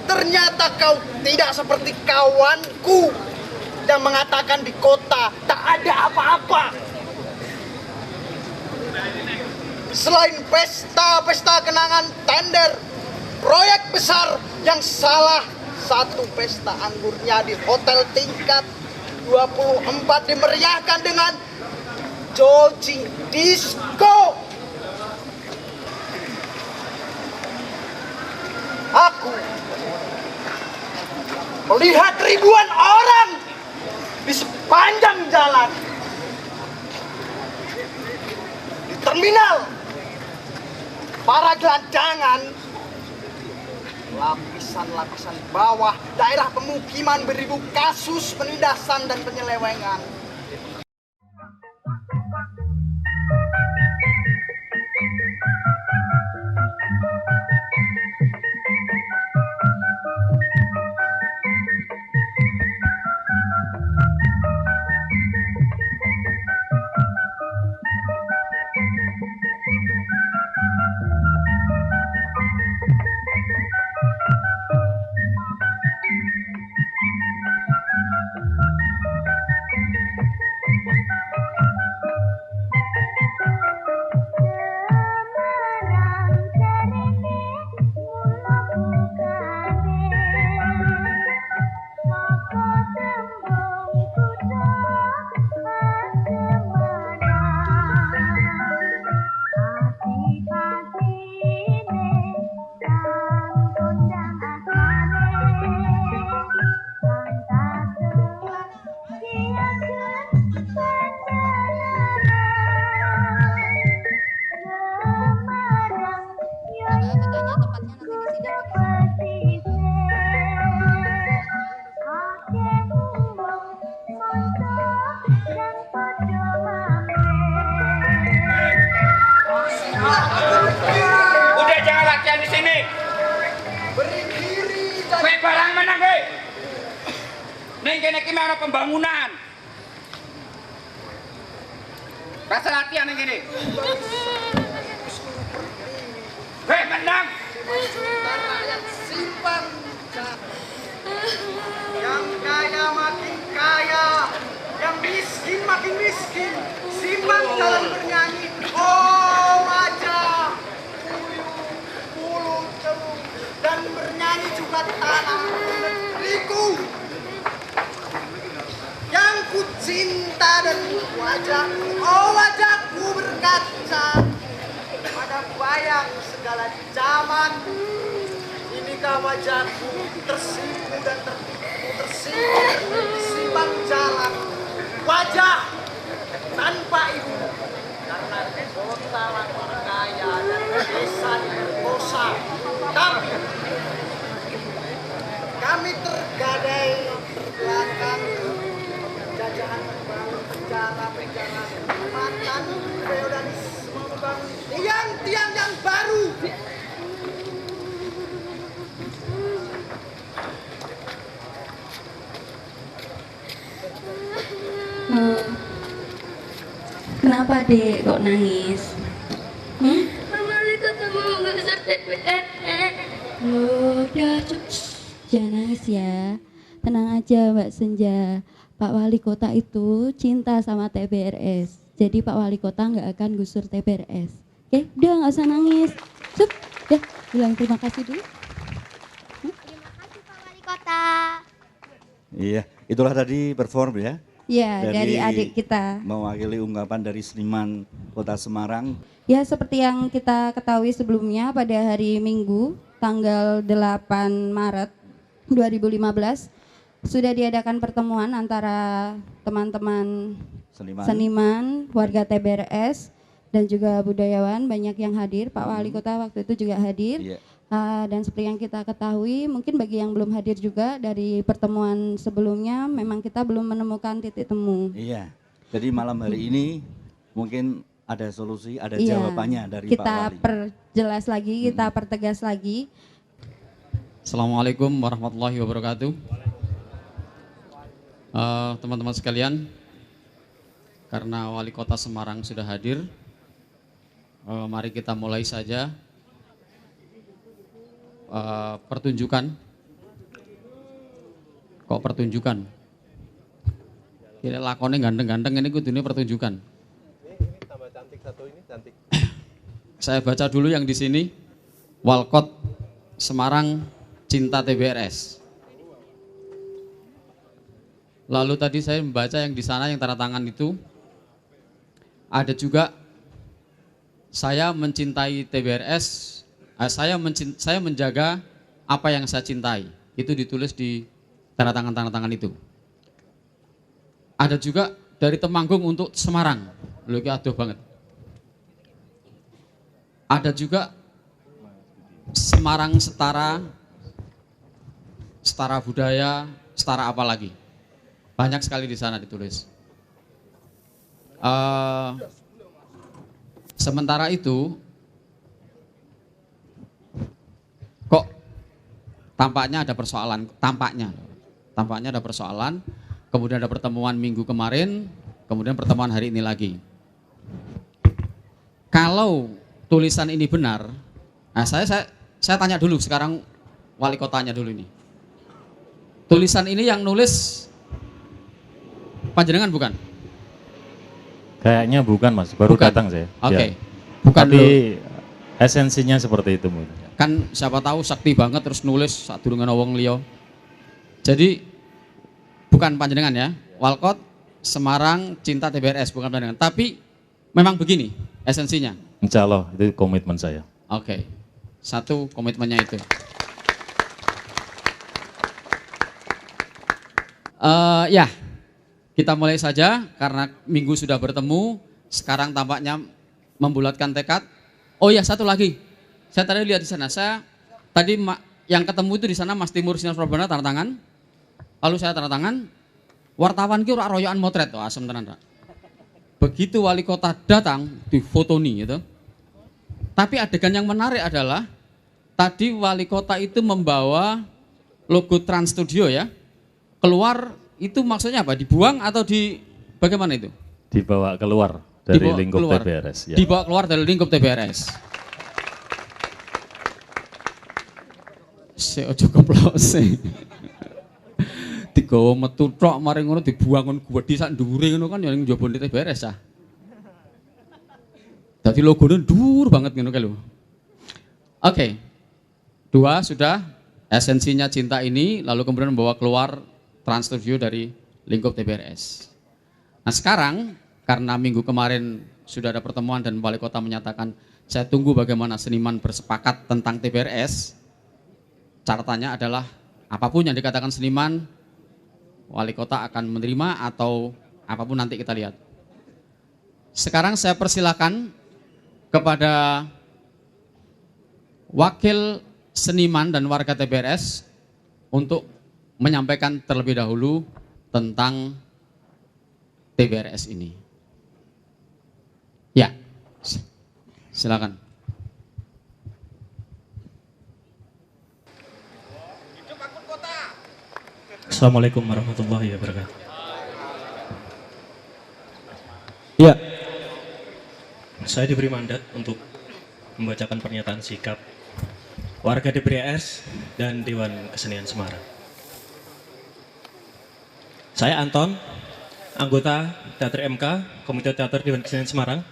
Ternyata kau tidak seperti kawanku yang mengatakan di kota tak ada apa-apa. Selain pesta kenangan tender, proyek besar yang salah satu pesta anggurnya di hotel tingkat 24 dimeriahkan dengan Joji Disco. Aku melihat ribuan orang di sepanjang jalan, di terminal, para gelandangan, lapisan-lapisan bawah, daerah pemukiman beribu kasus penindasan dan penyelewengan. Udah jangan latihan di sini. Berdiri Kowe barang menang kowe. Ning kene iki ana pembangunan. Rasa latihan ning kene. Kowe menang. rakyat simpang yang kaya makin kaya, yang miskin makin miskin. Simpang jalan bernyanyi, oh wajah bulu ceruk, dan bernyanyi juga tanah negeriku yang ku cinta dan wajah, oh wajahku berkaca pada bayang segala zaman. Inikah wajahku tersipu dan tertipu, tersipu di simpang jalan, wajah tanpa ibu, karena kota makin kaya dan desa diperkosa. Tapi kami tergadai terbelakang jajahan membangun penjara-penjara, makan feodalisme, membangun tiang-tiang yang baru. Kenapa dek kok nangis? Mama ketemu gusur TPRS. Udah jangan nangis ya. Tenang aja Mbak Senja. Pak Wali Kota itu cinta sama TBRS. Jadi Pak Wali Kota nggak akan gusur TBRS. Oke, udah nggak usah nangis. Sup, ya bilang terima kasih dulu. Terima kasih Pak Wali Kota. Iya, itulah tadi perform ya. Ya, dari adik kita. Mewakili ungkapan dari seniman Kota Semarang. Ya, seperti yang kita ketahui sebelumnya pada hari Minggu tanggal 8 Maret 2015 sudah diadakan pertemuan antara teman-teman seniman, warga TBRS dan juga budayawan, banyak yang hadir. Pak Wali Kota waktu itu juga hadir. Iya. Dan seperti yang kita ketahui, mungkin bagi yang belum hadir juga dari pertemuan sebelumnya, memang kita belum menemukan titik temu. Iya, jadi malam hari ini mungkin ada solusi, ada Iya, jawabannya dari Pak kita Wali. perjelas lagi, kita pertegas lagi. Assalamualaikum warahmatullahi wabarakatuh. Teman-teman sekalian, karena Wali Kota Semarang sudah hadir, mari kita mulai saja pertunjukan Kok pertunjukan? Kira lakonnya ganteng-ganteng ini kudune pertunjukan. Tambah cantik satu ini cantik. Saya baca dulu yang di sini. Walkot Semarang Cinta TBRS. Lalu tadi saya membaca yang di sana yang tanda tangan itu. Ada juga saya mencintai TBRS, saya menjaga apa yang saya cintai. Itu ditulis di tanda tangan itu. Ada juga dari Temanggung untuk Semarang. Loh, ini aduh banget. Ada juga Semarang setara budaya, setara apa lagi. Banyak sekali di sana ditulis. Sementara itu, kok tampaknya ada persoalan, tampaknya ada persoalan, kemudian ada pertemuan minggu kemarin, kemudian pertemuan hari ini lagi. Kalau tulisan ini benar, nah saya tanya dulu sekarang wali kotanya dulu ini. Tulisan ini yang nulis panjenengan bukan? Kayaknya bukan Mas, baru Bukan. datang saya. Oke. Ya. Bukan Tapi lo. esensinya seperti itu mungkin. Kan siapa tahu sakti banget terus nulis saat durungan wong liya. Jadi bukan panjenengan ya. Walkot Semarang Cinta TBRS bukan panjenengan. Tapi memang begini esensinya. Insya Allah itu komitmen saya. Oke. Satu komitmennya itu. Ya, kita mulai saja karena minggu sudah bertemu. Sekarang tampaknya membulatkan tekad. Oh ya, satu lagi. Saya tadi lihat di sana. Saya tadi yang ketemu itu di sana Mas Timur Sinar Prabana tanda tangan. Lalu saya tanda tangan. Wartawan ki ora royokan motret, oh, asem tenan, Pak. Begitu wali kota datang difotoni gitu. Tapi adegan yang menarik adalah tadi wali kota itu membawa logo Trans Studio ya. Keluar itu maksudnya apa? Dibuang atau di bagaimana itu? Dibawa keluar dari Dibawa lingkup keluar. TBRS. Ya. Dibawa keluar dari lingkup TBRS. Ojo keplose. Digawa metu tok mari ngono dibuang gedhi sak ndhuwure ngono kan ya ning njaba TBRS ah. Dadi logone dhuwur banget ngono kae lho. Oke. Dua sudah esensinya cinta ini lalu kemudian membawa keluar Trans Studio dari lingkup TBRS. Nah sekarang karena minggu kemarin sudah ada pertemuan dan wali kota menyatakan saya tunggu bagaimana seniman bersepakat tentang TBRS. Catatannya adalah apapun yang dikatakan seniman wali kota akan menerima atau apapun nanti kita lihat. Sekarang saya persilakan kepada wakil seniman dan warga TBRS untuk menyampaikan terlebih dahulu tentang TBRS ini. Ya, silakan. Assalamualaikum warahmatullahi wabarakatuh. Ya, saya diberi mandat untuk membacakan pernyataan sikap warga TBRS dan Dewan Kesenian Semarang. Saya Anton, anggota Teater MK, Komite Teater Dewan Kesenian Semarang.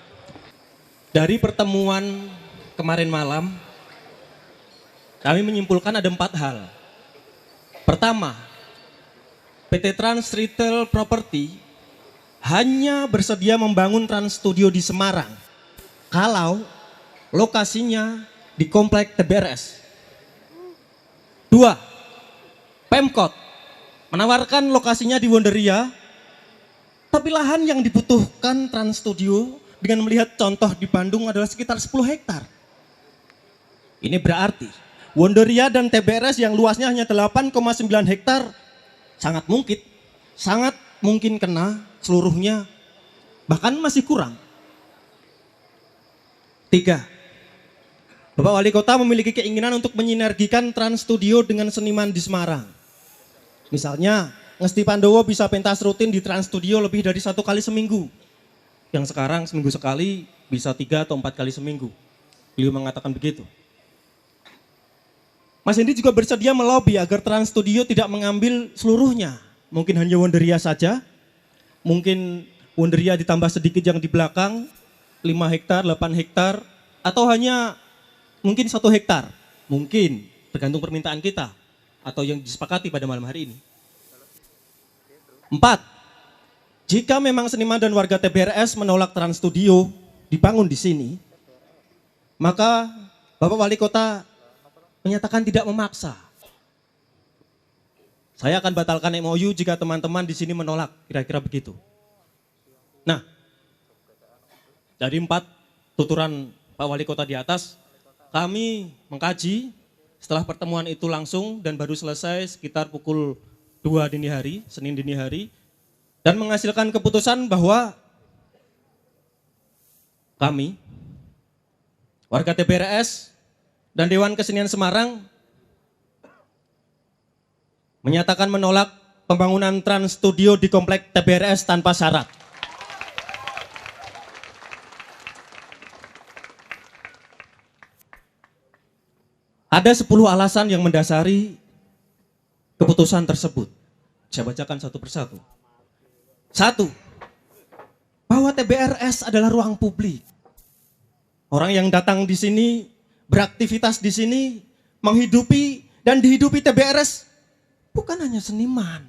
Dari pertemuan kemarin malam, kami menyimpulkan ada 4 hal. Pertama, PT Trans Retail Property hanya bersedia membangun Trans Studio di Semarang kalau lokasinya di komplek TBRS. 2, Pemkot menawarkan lokasinya di Wonderia, tapi lahan yang dibutuhkan Trans Studio dengan melihat contoh di Bandung adalah sekitar 10 hektar. Ini berarti Wonderia dan TBRS yang luasnya hanya 8,9 hektar sangat mungkin kena seluruhnya, bahkan masih kurang. 3, Bapak Wali Kota memiliki keinginan untuk menyinergikan Trans Studio dengan seniman di Semarang. Misalnya, Ngesti Pandowo bisa pentas rutin di Trans Studio lebih dari 1 kali seminggu. Yang sekarang seminggu sekali bisa 3 atau 4 kali seminggu. Beliau mengatakan begitu. Mas Hendy juga bersedia melobi agar Trans Studio tidak mengambil seluruhnya. Mungkin hanya Wonderia saja, mungkin Wonderia ditambah sedikit yang di belakang, 5 hektar, 8 hektar, atau hanya mungkin 1 hektar. Mungkin, tergantung permintaan kita, atau yang disepakati pada malam hari ini. 4. Jika memang seniman dan warga TBRS menolak Trans Studio dibangun di sini, maka Bapak Wali Kota menyatakan tidak memaksa. Saya akan batalkan MOU jika teman-teman di sini menolak, kira-kira begitu. Nah, dari 4 tuturan Pak Wali Kota di atas, kami mengkaji setelah pertemuan itu langsung dan baru selesai sekitar pukul 2 dini hari, Senin dini hari, dan menghasilkan keputusan bahwa kami, warga TBRS, dan Dewan Kesenian Semarang menyatakan menolak pembangunan Trans Studio di komplek TBRS tanpa syarat. Ada 10 alasan yang mendasari keputusan tersebut. Saya bacakan satu persatu. 1. Bahwa TBRS adalah ruang publik. Orang yang datang di sini, beraktivitas di sini, menghidupi dan dihidupi TBRS bukan hanya seniman.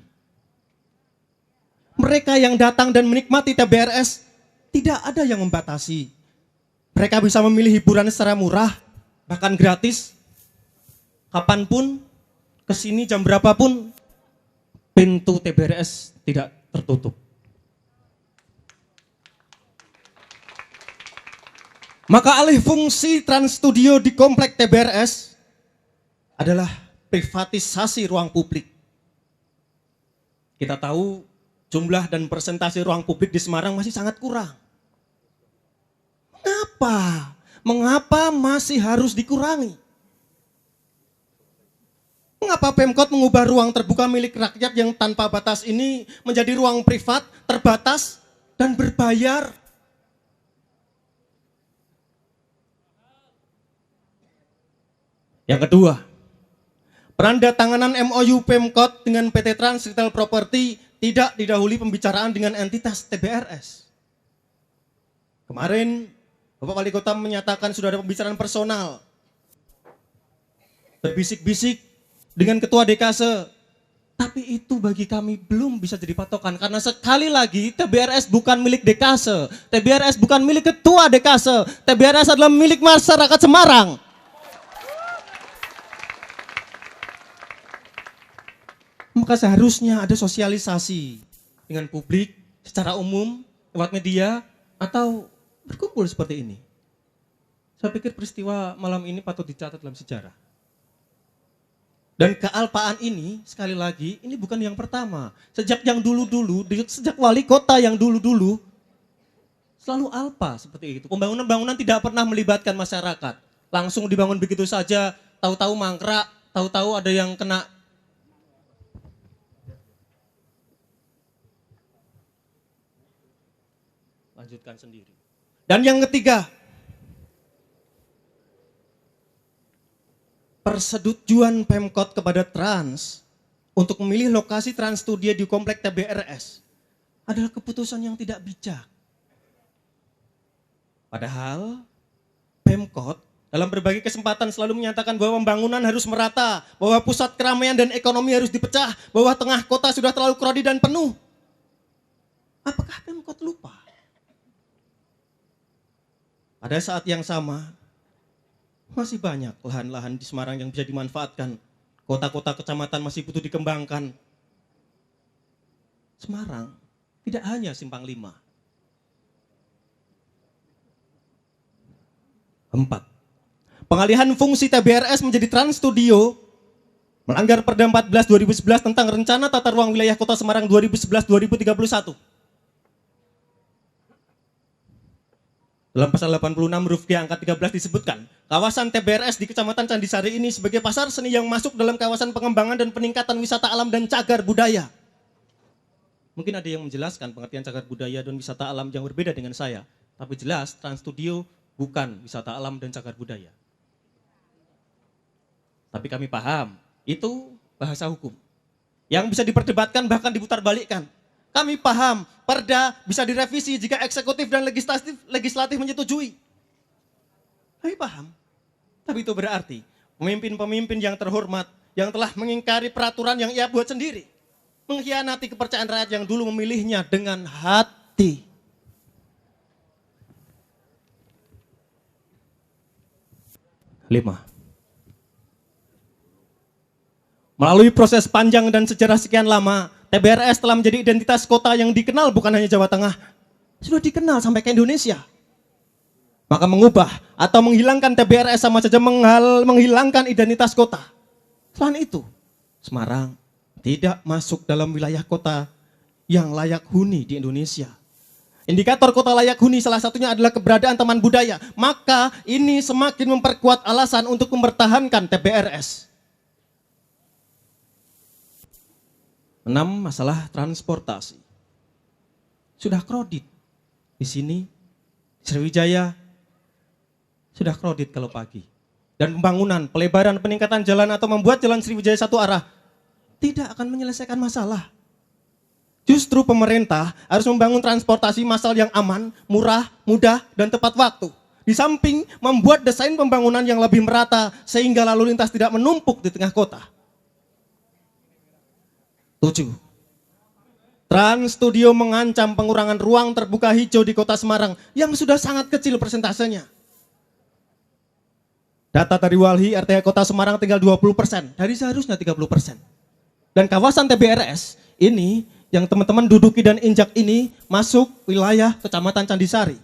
Mereka yang datang dan menikmati TBRS tidak ada yang membatasi. Mereka bisa memilih hiburan secara murah, bahkan gratis. Kapanpun, kesini jam berapapun, pintu TBRS tidak tertutup. Maka alih fungsi Trans Studio di komplek TBRS adalah privatisasi ruang publik. Kita tahu jumlah dan persentase ruang publik di Semarang masih sangat kurang. Mengapa? Mengapa masih harus dikurangi? Mengapa Pemkot mengubah ruang terbuka milik rakyat yang tanpa batas ini menjadi ruang privat, terbatas, dan berbayar? Yang kedua, penandatanganan MOU Pemkot dengan PT Trans Retail Property tidak didahului pembicaraan dengan entitas TBRS. Kemarin, Bapak Wali Kota menyatakan sudah ada pembicaraan personal. Berbisik-bisik dengan Ketua DKSE. Tapi itu bagi kami belum bisa jadi patokan. Karena sekali lagi TBRS bukan milik DKSE. TBRS bukan milik Ketua DKSE. TBRS adalah milik masyarakat Semarang. Maka seharusnya ada sosialisasi dengan publik secara umum, lewat media, atau berkumpul seperti ini. Saya pikir peristiwa malam ini patut dicatat dalam sejarah. Dan kealpaan ini, sekali lagi, ini bukan yang pertama. Sejak yang dulu-dulu, sejak wali kota yang dulu-dulu, selalu alpa seperti itu. Pembangunan-bangunan tidak pernah melibatkan masyarakat. Langsung dibangun begitu saja, tahu-tahu mangkrak, tahu-tahu ada yang kena. Lanjutkan sendiri. Dan yang ketiga, persetujuan Pemkot kepada Trans untuk memilih lokasi Trans Studio di komplek TBRS adalah keputusan yang tidak bijak. Padahal Pemkot dalam berbagai kesempatan selalu menyatakan bahwa pembangunan harus merata, bahwa pusat keramaian dan ekonomi harus dipecah, bahwa tengah kota sudah terlalu crowded dan penuh. Apakah Pemkot lupa? Pada saat yang sama, masih banyak lahan-lahan di Semarang yang bisa dimanfaatkan. Kota-kota kecamatan masih butuh dikembangkan. Semarang tidak hanya Simpang 5. 4. Pengalihan fungsi TBRS menjadi Trans Studio melanggar Perda 14 2011 tentang Rencana Tata Ruang Wilayah Kota Semarang 2011-2031. Dalam pasal 86 huruf G angka 13 disebutkan, kawasan TBRS di Kecamatan Candisari ini sebagai pasar seni yang masuk dalam kawasan pengembangan dan peningkatan wisata alam dan cagar budaya. Mungkin ada yang menjelaskan pengertian cagar budaya dan wisata alam yang berbeda dengan saya, tapi jelas Trans Studio bukan wisata alam dan cagar budaya. Tapi kami paham, itu bahasa hukum. Yang bisa diperdebatkan bahkan diputarbalikkan. Kami paham, perda bisa direvisi jika eksekutif dan legislatif menyetujui. Kami paham. Tapi itu berarti pemimpin-pemimpin yang terhormat yang telah mengingkari peraturan yang ia buat sendiri, mengkhianati kepercayaan rakyat yang dulu memilihnya dengan hati. Lima. Melalui proses panjang dan sejarah sekian lama, TBRS telah menjadi identitas kota yang dikenal bukan hanya Jawa Tengah, sudah dikenal sampai ke Indonesia. Maka mengubah atau menghilangkan TBRS sama saja menghilangkan identitas kota. Selain itu, Semarang tidak masuk dalam wilayah kota yang layak huni di Indonesia. Indikator kota layak huni salah satunya adalah keberadaan taman budaya. Maka ini semakin memperkuat alasan untuk mempertahankan TBRS. 6. Masalah transportasi. Sudah kredit. Di sini, Sriwijaya, sudah kredit kalau pagi. Dan pembangunan, pelebaran, peningkatan jalan atau membuat jalan Sriwijaya satu arah tidak akan menyelesaikan masalah. Justru pemerintah harus membangun transportasi massal yang aman, murah, mudah, dan tepat waktu. Di samping membuat desain pembangunan yang lebih merata sehingga lalu lintas tidak menumpuk di tengah kota. 7. Trans Studio mengancam pengurangan ruang terbuka hijau di kota Semarang yang sudah sangat kecil persentasenya. Data dari Walhi RT Kota Semarang tinggal 20%, dari seharusnya 30%. Dan kawasan TBRS ini yang teman-teman duduki dan injak ini masuk wilayah Kecamatan Candisari.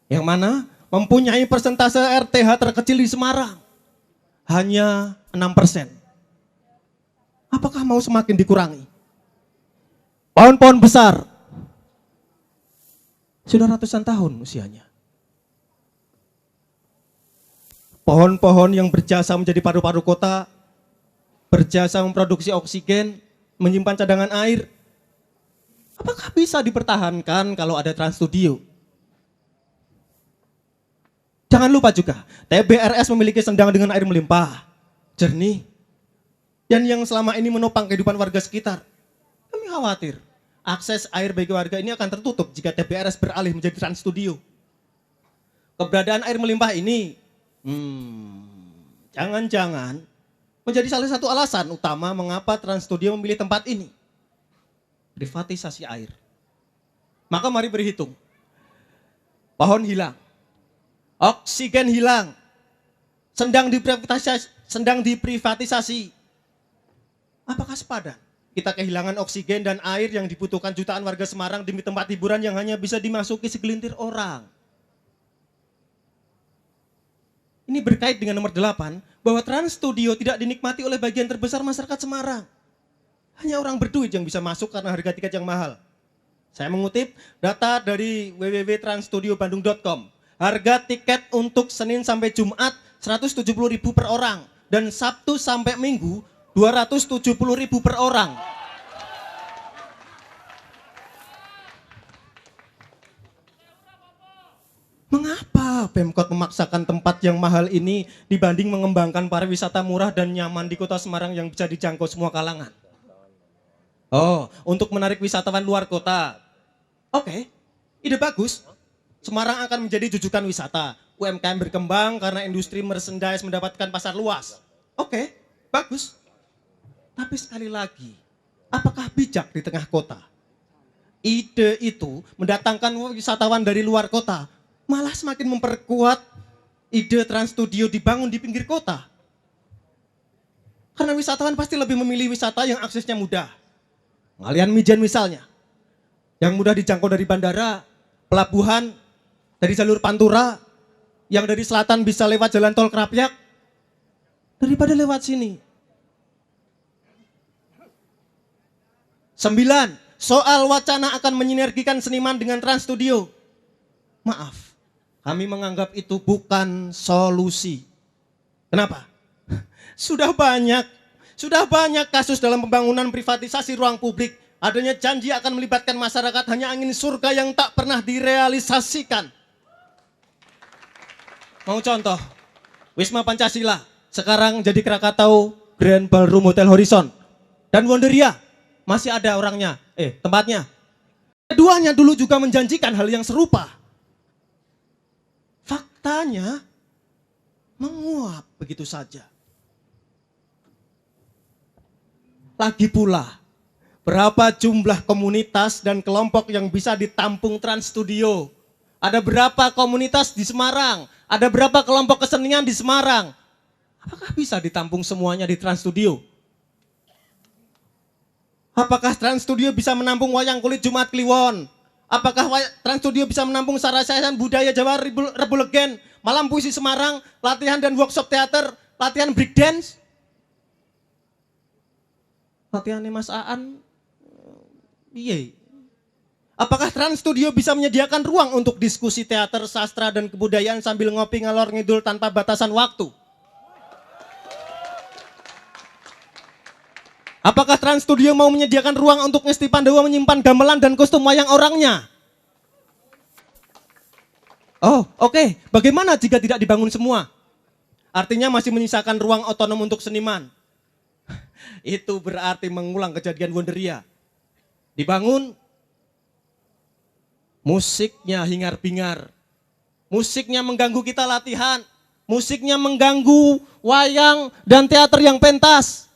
Yang mana mempunyai persentase RTH terkecil di Semarang. Hanya 6%. Apakah mau semakin dikurangi? Pohon-pohon besar. Sudah ratusan tahun usianya. Pohon-pohon yang berjasa menjadi paru-paru kota, berjasa memproduksi oksigen, menyimpan cadangan air. Apakah bisa dipertahankan kalau ada Trans Studio? Jangan lupa juga, TBRS memiliki sendang dengan air melimpah, jernih, dan yang selama ini menopang kehidupan warga sekitar. Kami khawatir, akses air bagi warga ini akan tertutup jika TBRS beralih menjadi Trans Studio. Keberadaan air melimpah ini, jangan-jangan menjadi salah satu alasan utama mengapa Trans Studio memilih tempat ini. Privatisasi air. Maka mari berhitung. Pohon hilang. Oksigen hilang. Sedang diprivatisasi. Apakah sepadan? Kita kehilangan oksigen dan air yang dibutuhkan jutaan warga Semarang demi tempat hiburan yang hanya bisa dimasuki segelintir orang. Ini berkait dengan nomor 8, bahwa Trans Studio tidak dinikmati oleh bagian terbesar masyarakat Semarang. Hanya orang berduit yang bisa masuk karena harga tiket yang mahal. Saya mengutip data dari www.transstudiobandung.com. Harga tiket untuk Senin sampai Jumat 170.000 per orang. Dan Sabtu sampai Minggu 270.000 per orang. Mengapa Pemkot memaksakan tempat yang mahal ini dibanding mengembangkan pariwisata murah dan nyaman di kota Semarang yang bisa dijangkau semua kalangan? Oh, untuk menarik wisatawan luar kota. Oke, ide bagus. Semarang akan menjadi jujukan wisata. UMKM berkembang karena industri merchandise mendapatkan pasar luas. Oke, bagus. Tapi sekali lagi, apakah bijak di tengah kota? Ide itu mendatangkan wisatawan dari luar kota malah semakin memperkuat ide Trans Studio dibangun di pinggir kota. Karena wisatawan pasti lebih memilih wisata yang aksesnya mudah. Ngalian Mijen misalnya, yang mudah dijangkau dari bandara, pelabuhan, dari jalur Pantura, yang dari selatan bisa lewat jalan tol Krapyak, daripada lewat sini. 9. Soal wacana akan menyinergikan seniman dengan Trans Studio. Maaf, kami menganggap itu bukan solusi. Kenapa? Sudah banyak kasus dalam pembangunan privatisasi ruang publik. Adanya janji akan melibatkan masyarakat hanya angin surga yang tak pernah direalisasikan. Mau contoh, Wisma Pancasila, sekarang jadi Krakatau Grand Ballroom Hotel Horizon. Dan Wonderia masih ada orangnya, tempatnya. Keduanya dulu juga menjanjikan hal yang serupa. Faktanya menguap begitu saja. Lagi pula, berapa jumlah komunitas dan kelompok yang bisa ditampung Trans Studio? Ada berapa komunitas di Semarang? Ada berapa kelompok kesenian di Semarang? Apakah bisa ditampung semuanya di Trans Studio? Apakah Trans Studio bisa menampung wayang kulit Jumat Kliwon? Apakah Trans Studio bisa menampung sarasehan budaya Jawa Rebu Legen, malam puisi Semarang, latihan dan workshop teater, latihan breakdance? Latihannya Mas Aan, iya. Apakah Trans Studio bisa menyediakan ruang untuk diskusi teater, sastra, dan kebudayaan sambil ngopi ngalor ngidul tanpa batasan waktu? Apakah Trans Studio mau menyediakan ruang untuk Ngesti Pandawa menyimpan gamelan dan kostum wayang orangnya? Oh, oke. Bagaimana jika tidak dibangun semua? Artinya masih menyisakan ruang otonom untuk seniman. Itu berarti mengulang kejadian Wonderia. Dibangun, musiknya hingar-bingar. Musiknya mengganggu kita latihan. Musiknya mengganggu wayang dan teater yang pentas.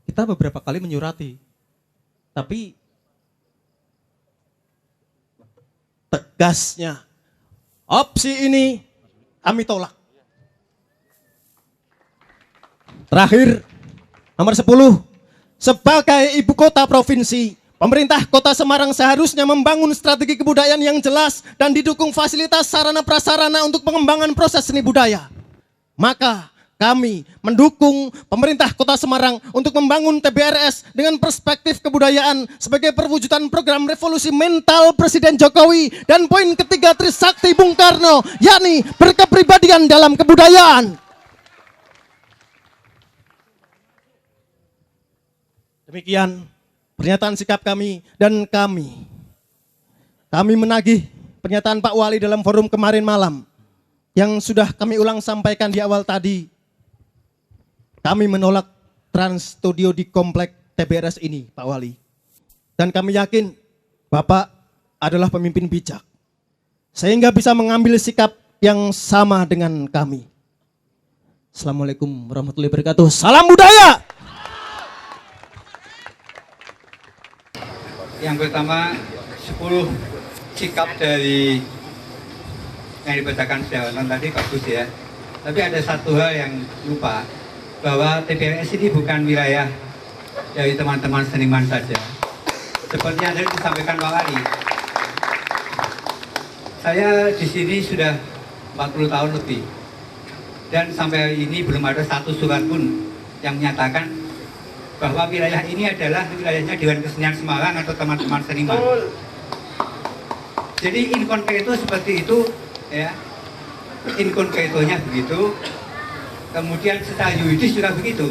Kita beberapa kali menyurati. Tapi tegasnya opsi ini kami tolak. Terakhir, nomor 10, sebagai ibu kota provinsi, pemerintah kota Semarang seharusnya membangun strategi kebudayaan yang jelas dan didukung fasilitas sarana prasarana untuk pengembangan proses seni budaya. Maka kami mendukung pemerintah kota Semarang untuk membangun TBRS dengan perspektif kebudayaan sebagai perwujudan program revolusi mental Presiden Jokowi dan poin ketiga Trisakti Bung Karno, yakni berkepribadian dalam kebudayaan. Demikian pernyataan sikap kami dan kami menagih pernyataan Pak Wali dalam forum kemarin malam yang sudah kami ulang sampaikan di awal tadi. Kami menolak Trans Studio di komplek TBRS ini, Pak Wali. Dan kami yakin Bapak adalah pemimpin bijak sehingga bisa mengambil sikap yang sama dengan kami. Assalamualaikum warahmatullahi wabarakatuh. Salam budaya. Yang pertama, 10 sikap dari yang dibacakan sejauh tadi bagus ya. Tapi ada satu hal yang lupa, bahwa TBRS ini bukan wilayah dari teman-teman seniman saja. Seperti yang tadi disampaikan Pak Wali. Saya di sini sudah 40 tahun lebih. Dan sampai hari ini belum ada satu surat pun yang menyatakan bahwa wilayah ini adalah wilayahnya Dewan Kesenian Semarang atau teman-teman seniman. Jadi in concreto seperti itu, ya. In concretonya begitu. Kemudian secara yuridis juga begitu.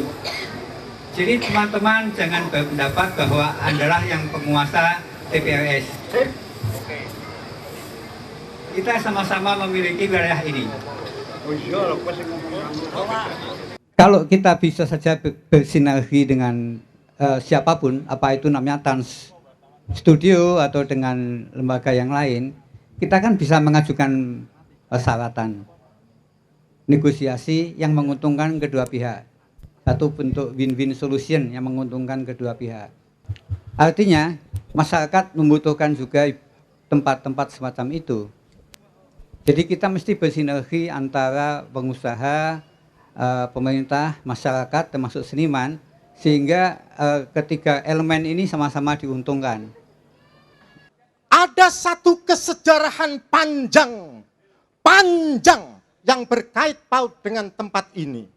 Jadi teman-teman jangan berpendapat bahwa Andalah yang penguasa TBRS. Kita sama-sama memiliki wilayah ini. Kalau kita bisa saja bersinergi dengan siapapun, apa itu namanya Trans Studio atau dengan lembaga yang lain, kita kan bisa mengajukan persyaratan negosiasi yang menguntungkan kedua pihak. Satu bentuk win-win solution yang menguntungkan kedua pihak. Artinya masyarakat membutuhkan juga tempat-tempat semacam itu. Jadi kita mesti bersinergi antara pengusaha, pemerintah, masyarakat, termasuk seniman, sehingga ketiga elemen ini sama-sama diuntungkan. Ada satu kesejarahan panjang yang berkait paut dengan tempat ini.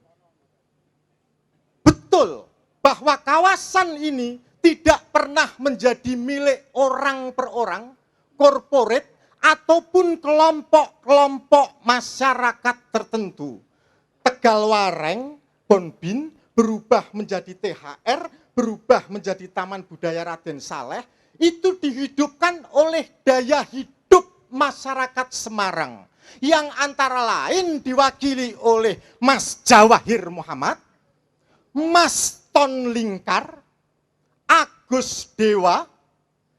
Betul bahwa kawasan ini tidak pernah menjadi milik orang per orang, korporat, ataupun kelompok-kelompok masyarakat tertentu. Tegalwareng, Bonbin berubah menjadi THR, berubah menjadi Taman Budaya Raden Saleh, itu dihidupkan oleh daya hidup masyarakat Semarang yang antara lain diwakili oleh Mas Jawahir Muhammad, Mas Ton Lingkar, Agus Dewa,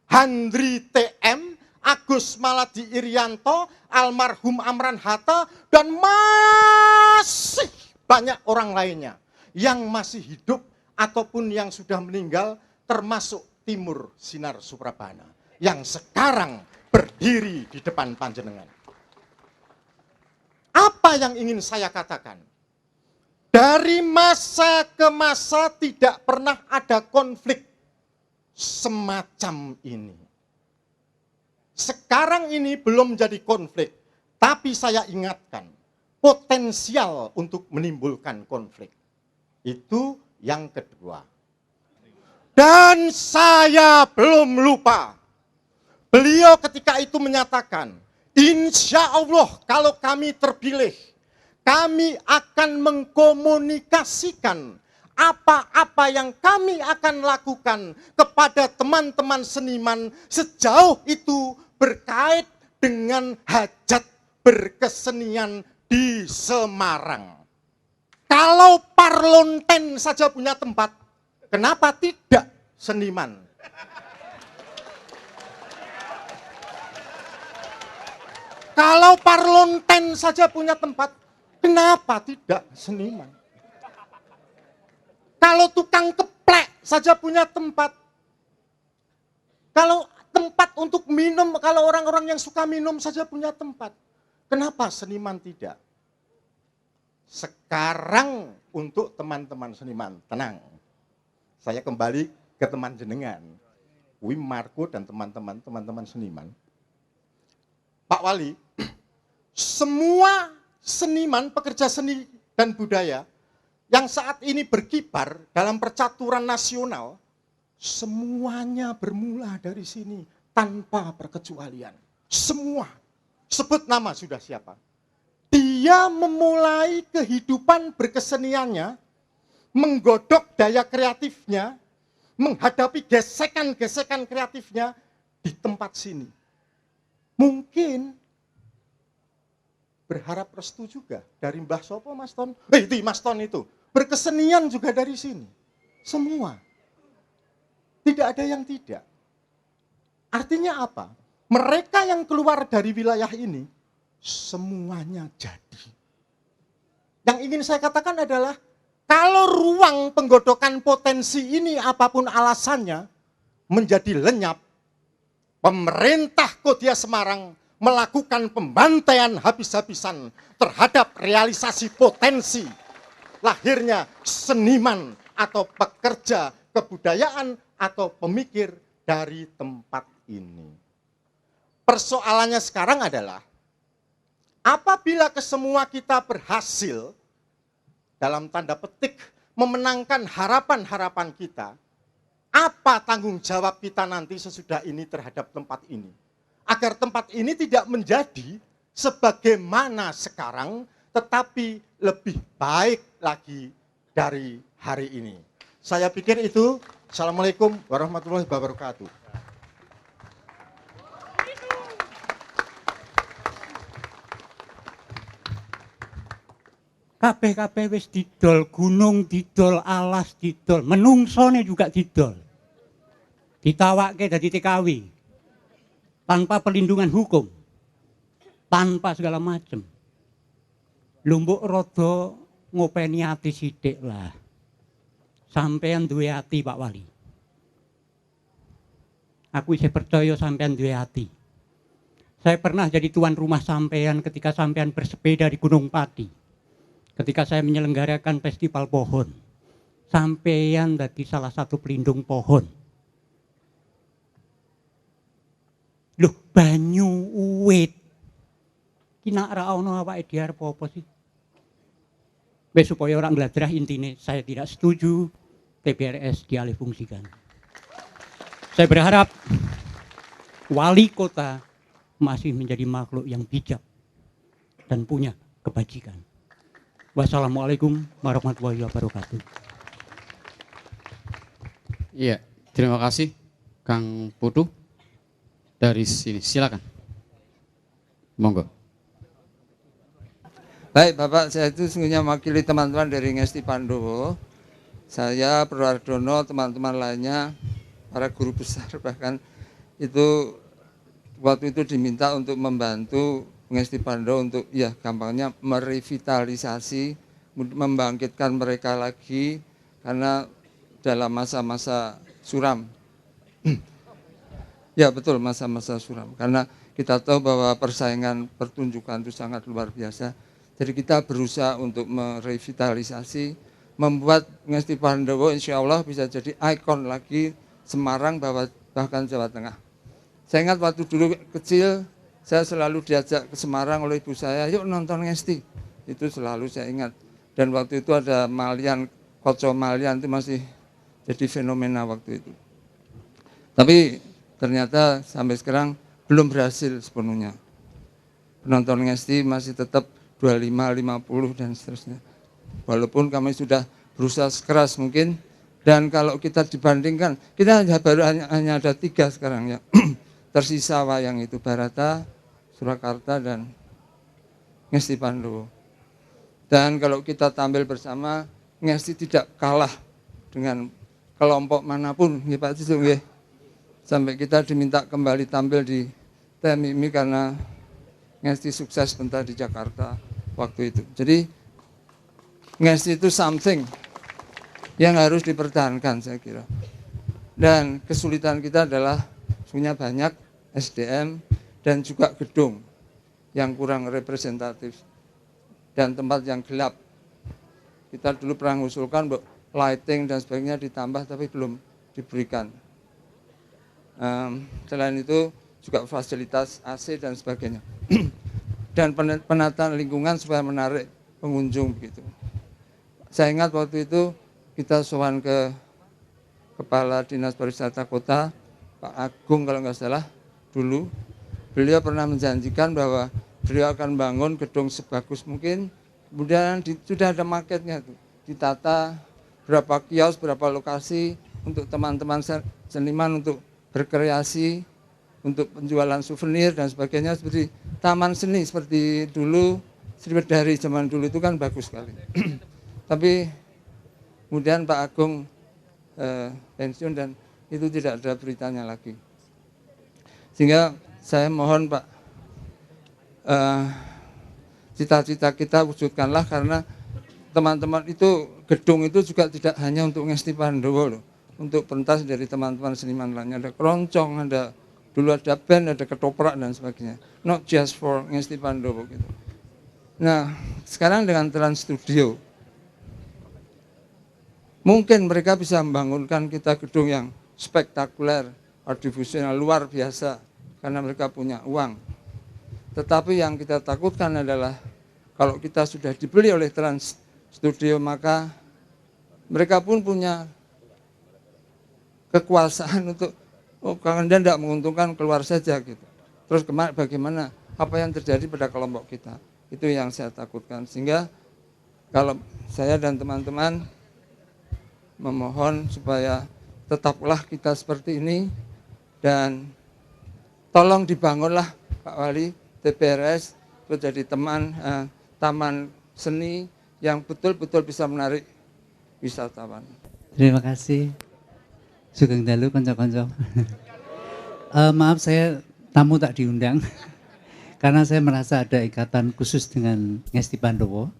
Handri TM, Agus Maladi Irianto, almarhum Amran Hatta, dan masih banyak orang lainnya yang masih hidup ataupun yang sudah meninggal, termasuk Timur Sinar Suprabana yang sekarang berdiri di depan panjenengan. Apa yang ingin saya katakan? Dari masa ke masa tidak pernah ada konflik semacam ini. Sekarang ini belum jadi konflik, tapi saya ingatkan, potensial untuk menimbulkan konflik. Itu yang kedua. Dan saya belum lupa, beliau ketika itu menyatakan, insya Allah kalau kami terpilih, kami akan mengkomunikasikan apa-apa yang kami akan lakukan kepada teman-teman seniman sejauh itu berkait dengan hajat berkesenian di Semarang. Kalau Parlonten saja punya tempat, kenapa tidak seniman? Kalau Parlonten saja punya tempat, kenapa tidak seniman? Kalau tukang keplek saja punya tempat, kalau tempat untuk minum, kalau orang-orang yang suka minum saja punya tempat, kenapa seniman tidak? Sekarang untuk teman-teman seniman, tenang. Saya kembali ke teman jenengan, Wim Marco dan teman-teman seniman. Pak Wali, semua seniman, pekerja seni dan budaya yang saat ini berkibar dalam percaturan nasional, semuanya bermula dari sini tanpa perkecualian. Semua, sebut nama sudah siapa. Dia memulai kehidupan berkeseniannya, menggodok daya kreatifnya, menghadapi gesekan-gesekan kreatifnya di tempat sini. Mungkin berharap restu juga dari Mbah Sopo Mas Ton. Itu Mas Ton itu. Berkesenian juga dari sini. Semua. Tidak ada yang tidak. Artinya apa? Mereka yang keluar dari wilayah ini, semuanya jadi. Yang ingin saya katakan adalah, kalau ruang penggodokan potensi ini apapun alasannya, menjadi lenyap, pemerintah Kota Semarang melakukan pembantaian habis-habisan terhadap realisasi potensi lahirnya seniman atau pekerja kebudayaan atau pemikir dari tempat ini. Persoalannya sekarang adalah, apabila kesemua kita berhasil dalam tanda petik memenangkan harapan-harapan kita, apa tanggung jawab kita nanti sesudah ini terhadap tempat ini? Agar tempat ini tidak menjadi sebagaimana sekarang, tetapi lebih baik lagi dari hari ini. Saya pikir itu. Assalamualaikum warahmatullahi wabarakatuh. Kabeh-kabeh wis didol, gunung didol, alas didol, menungsone juga didol. Ditawake dadi TKW. Tanpa perlindungan hukum. Tanpa segala macam. Lumbuk rodo ngopeni ati sithik lah. Sampean duwe ati Pak Wali. Aku isih percaya sampean duwe ati. Saya pernah jadi tuan rumah sampean ketika sampean bersepeda di Gunung Pati. Ketika saya menyelenggarakan festival pohon, sampeyan dadi salah satu pelindung pohon. Loh, banyu uwit. Ki nak ra ono awake dhewe arep apa sih? Wis supaya orang ngladrah, intine saya tidak setuju TBRS dialihfungsikan. Saya berharap wali kota masih menjadi makhluk yang bijak dan punya kebajikan. Wassalamualaikum warahmatullahi wabarakatuh. Iya, terima kasih Kang Putu. Dari sini, silakan. Monggo. Baik Bapak, saya itu sesungguhnya mewakili teman-teman dari Ngesti Pandowo. Saya, Bro Ardono, teman-teman lainnya, para guru besar bahkan itu waktu itu diminta untuk membantu Ngesti Pandowo untuk ya gampangnya merevitalisasi, membangkitkan mereka lagi karena dalam masa-masa suram. Ya betul, masa-masa suram. Karena kita tahu bahwa persaingan pertunjukan itu sangat luar biasa. Jadi kita berusaha untuk merevitalisasi, membuat Ngesti Pandowo insya Allah bisa jadi ikon lagi Semarang bahkan Jawa Tengah. Saya ingat waktu dulu kecil, saya selalu diajak ke Semarang oleh ibu saya, yuk nonton Ngesti. Itu selalu saya ingat. Dan waktu itu ada Malian, Koco Malian itu masih jadi fenomena waktu itu. Tapi ternyata sampai sekarang belum berhasil sepenuhnya. Penonton Ngesti masih tetap 25, 50 dan seterusnya. Walaupun kami sudah berusaha sekeras mungkin, dan kalau kita dibandingkan, kita baru hanya ada 3 sekarang ya. Tersisa wayang itu Barata, Surakarta dan Ngesti Pandowo. Dan kalau kita tampil bersama, Ngesti tidak kalah dengan kelompok manapun, ya Pak Cisung ya. Sampai kita diminta kembali tampil di TMIMI karena Ngesti sukses bentar di Jakarta waktu itu. Jadi Ngesti itu something yang harus dipertahankan saya kira. Dan kesulitan kita adalah punya banyak SDM dan juga gedung yang kurang representatif dan tempat yang gelap. Kita dulu pernah mengusulkan lighting dan sebagainya ditambah tapi belum diberikan. Selain itu juga fasilitas AC dan sebagainya. Dan penataan lingkungan supaya menarik pengunjung begitu. Saya ingat waktu itu kita sowan ke Kepala Dinas Pariwisata Kota, Pak Agung kalau nggak salah dulu. Beliau pernah menjanjikan bahwa beliau akan bangun gedung sebagus mungkin. Kemudian sudah ada marketnya tuh, ditata berapa kios, berapa lokasi untuk teman-teman seniman untuk berkreasi, untuk penjualan souvenir dan sebagainya, seperti taman seni seperti dulu, Sriwedari zaman dulu itu kan bagus sekali. Tapi kemudian Pak Agung pensiun dan itu tidak ada beritanya lagi. Sehingga saya mohon Pak, cita-cita kita wujudkanlah, karena teman-teman itu gedung itu juga tidak hanya untuk Ngesti Pandowo loh, untuk pentas dari teman-teman seniman lainnya, ada keroncong, ada dulu ada band, ada ketoprak dan sebagainya. Not just for Ngesti Pandowo gitu. Nah, sekarang dengan Trans Studio, mungkin mereka bisa membangunkan kita gedung yang spektakuler, artificial, luar biasa, karena mereka punya uang. Tetapi yang kita takutkan adalah kalau kita sudah dibeli oleh Trans Studio, maka mereka pun punya kekuasaan untuk kalau Anda tidak menguntungkan keluar saja gitu. Terus bagaimana apa yang terjadi pada kelompok kita? Itu yang saya takutkan. Sehingga kalau saya dan teman-teman memohon supaya tetaplah kita seperti ini, dan tolong dibangunlah Pak Wali TPRS menjadi taman seni yang betul-betul bisa menarik wisatawan. Terima kasih. Sugeng dalu konco-konco. Maaf saya tamu tak diundang karena saya merasa ada ikatan khusus dengan Ngesti Pandowo.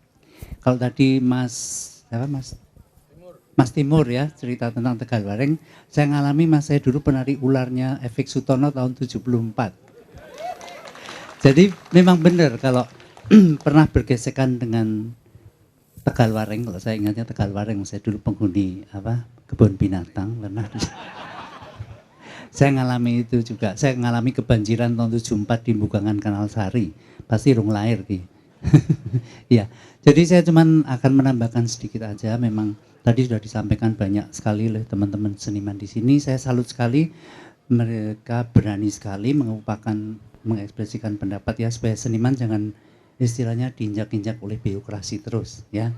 Kalau tadi Mas Timur ya cerita tentang Tegalwareng, saya ngalami Mas, saya dulu penari ularnya Efek Sutono tahun 74. Jadi memang benar kalau pernah bergesekan dengan Tegalwareng, kalau saya ingatnya Tegalwareng, saya dulu penghuni kebun binatang pernah. Saya ngalami itu juga. Saya ngalami kebanjiran tahun 74 di Bugangan Kanal Sari. Pasti rung lahir ki. Ya. Jadi saya cuman akan menambahkan sedikit aja. Memang tadi sudah disampaikan banyak sekali oleh teman-teman seniman di sini. Saya salut sekali, mereka berani sekali mengekspresikan pendapat ya, supaya seniman jangan istilahnya diinjak-injak oleh birokrasi terus ya.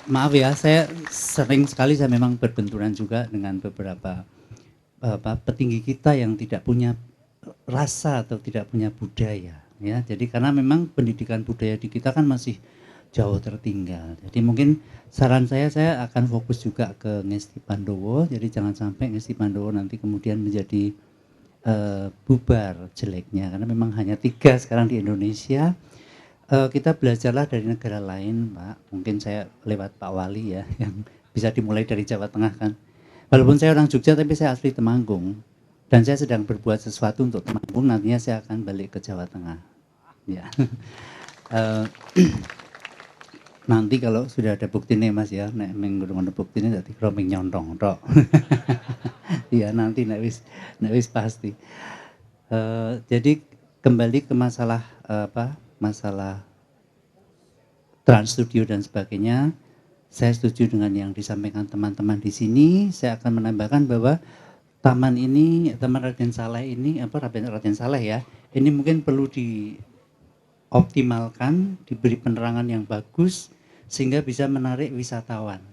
Maaf ya, saya sering sekali saya memang berbenturan juga dengan beberapa petinggi kita yang tidak punya rasa atau tidak punya budaya. ya. Jadi karena memang pendidikan budaya di kita kan masih jauh tertinggal. Jadi mungkin saran saya akan fokus juga ke Ngesti Pandowo. Jadi jangan sampai Ngesti Pandowo nanti kemudian menjadi bubar jeleknya, karena memang hanya 3 sekarang di Indonesia. Kita belajarlah dari negara lain, Pak. Mungkin saya lewat Pak Wali ya, yang bisa dimulai dari Jawa Tengah kan. Walaupun saya orang Jogja, tapi saya asli Temanggung. Dan saya sedang berbuat sesuatu untuk Temanggung, nantinya saya akan balik ke Jawa Tengah. Ya. Nanti kalau sudah ada bukti nih Mas ya, nek menggunakan bukti ini dadi kroming nyontong tok. Iya nanti nek wis pasti. Jadi kembali ke masalah masalah Trans Studio dan sebagainya. Saya setuju dengan yang disampaikan teman-teman di sini. Saya akan menambahkan bahwa taman ini, Taman Raden Saleh ini, Raden Saleh ya, ini mungkin perlu dioptimalkan, diberi penerangan yang bagus, sehingga bisa menarik wisatawan.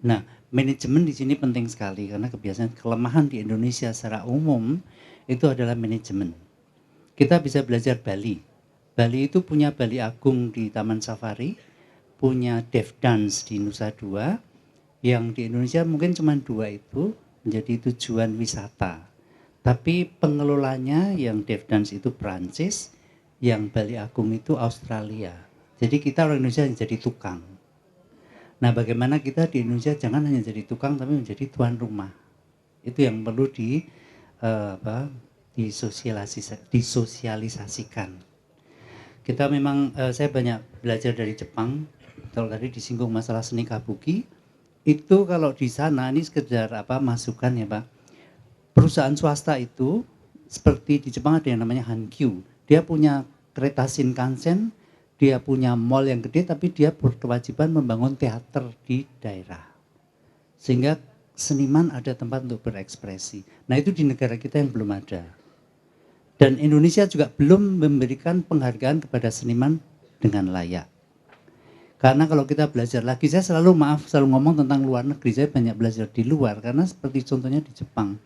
Nah, manajemen di sini penting sekali, karena kebiasaan kelemahan di Indonesia secara umum itu adalah manajemen. Kita bisa belajar Bali. Bali itu punya Bali Agung di Taman Safari, punya Dev Dance di Nusa Dua, yang di Indonesia mungkin cuma 2 itu menjadi tujuan wisata. Tapi pengelolanya yang Dev Dance itu Prancis, yang Bali Agung itu Australia. Jadi kita orang Indonesia yang jadi tukang. Nah bagaimana kita di Indonesia jangan hanya jadi tukang tapi menjadi tuan rumah. Itu yang perlu disosialisasikan. Kita memang, saya banyak belajar dari Jepang. Kalau tadi disinggung masalah seni kabuki, itu kalau di sana ini sekedar masukan ya Pak. Perusahaan swasta itu seperti di Jepang ada yang namanya Hankyu. Dia punya kereta Shinkansen, dia punya mall yang gede, tapi dia berkewajiban membangun teater di daerah. Sehingga seniman ada tempat untuk berekspresi. Nah itu di negara kita yang belum ada. Dan Indonesia juga belum memberikan penghargaan kepada seniman dengan layak. Karena kalau kita belajar lagi, saya selalu ngomong tentang luar negeri, saya banyak belajar di luar, karena seperti contohnya di Jepang.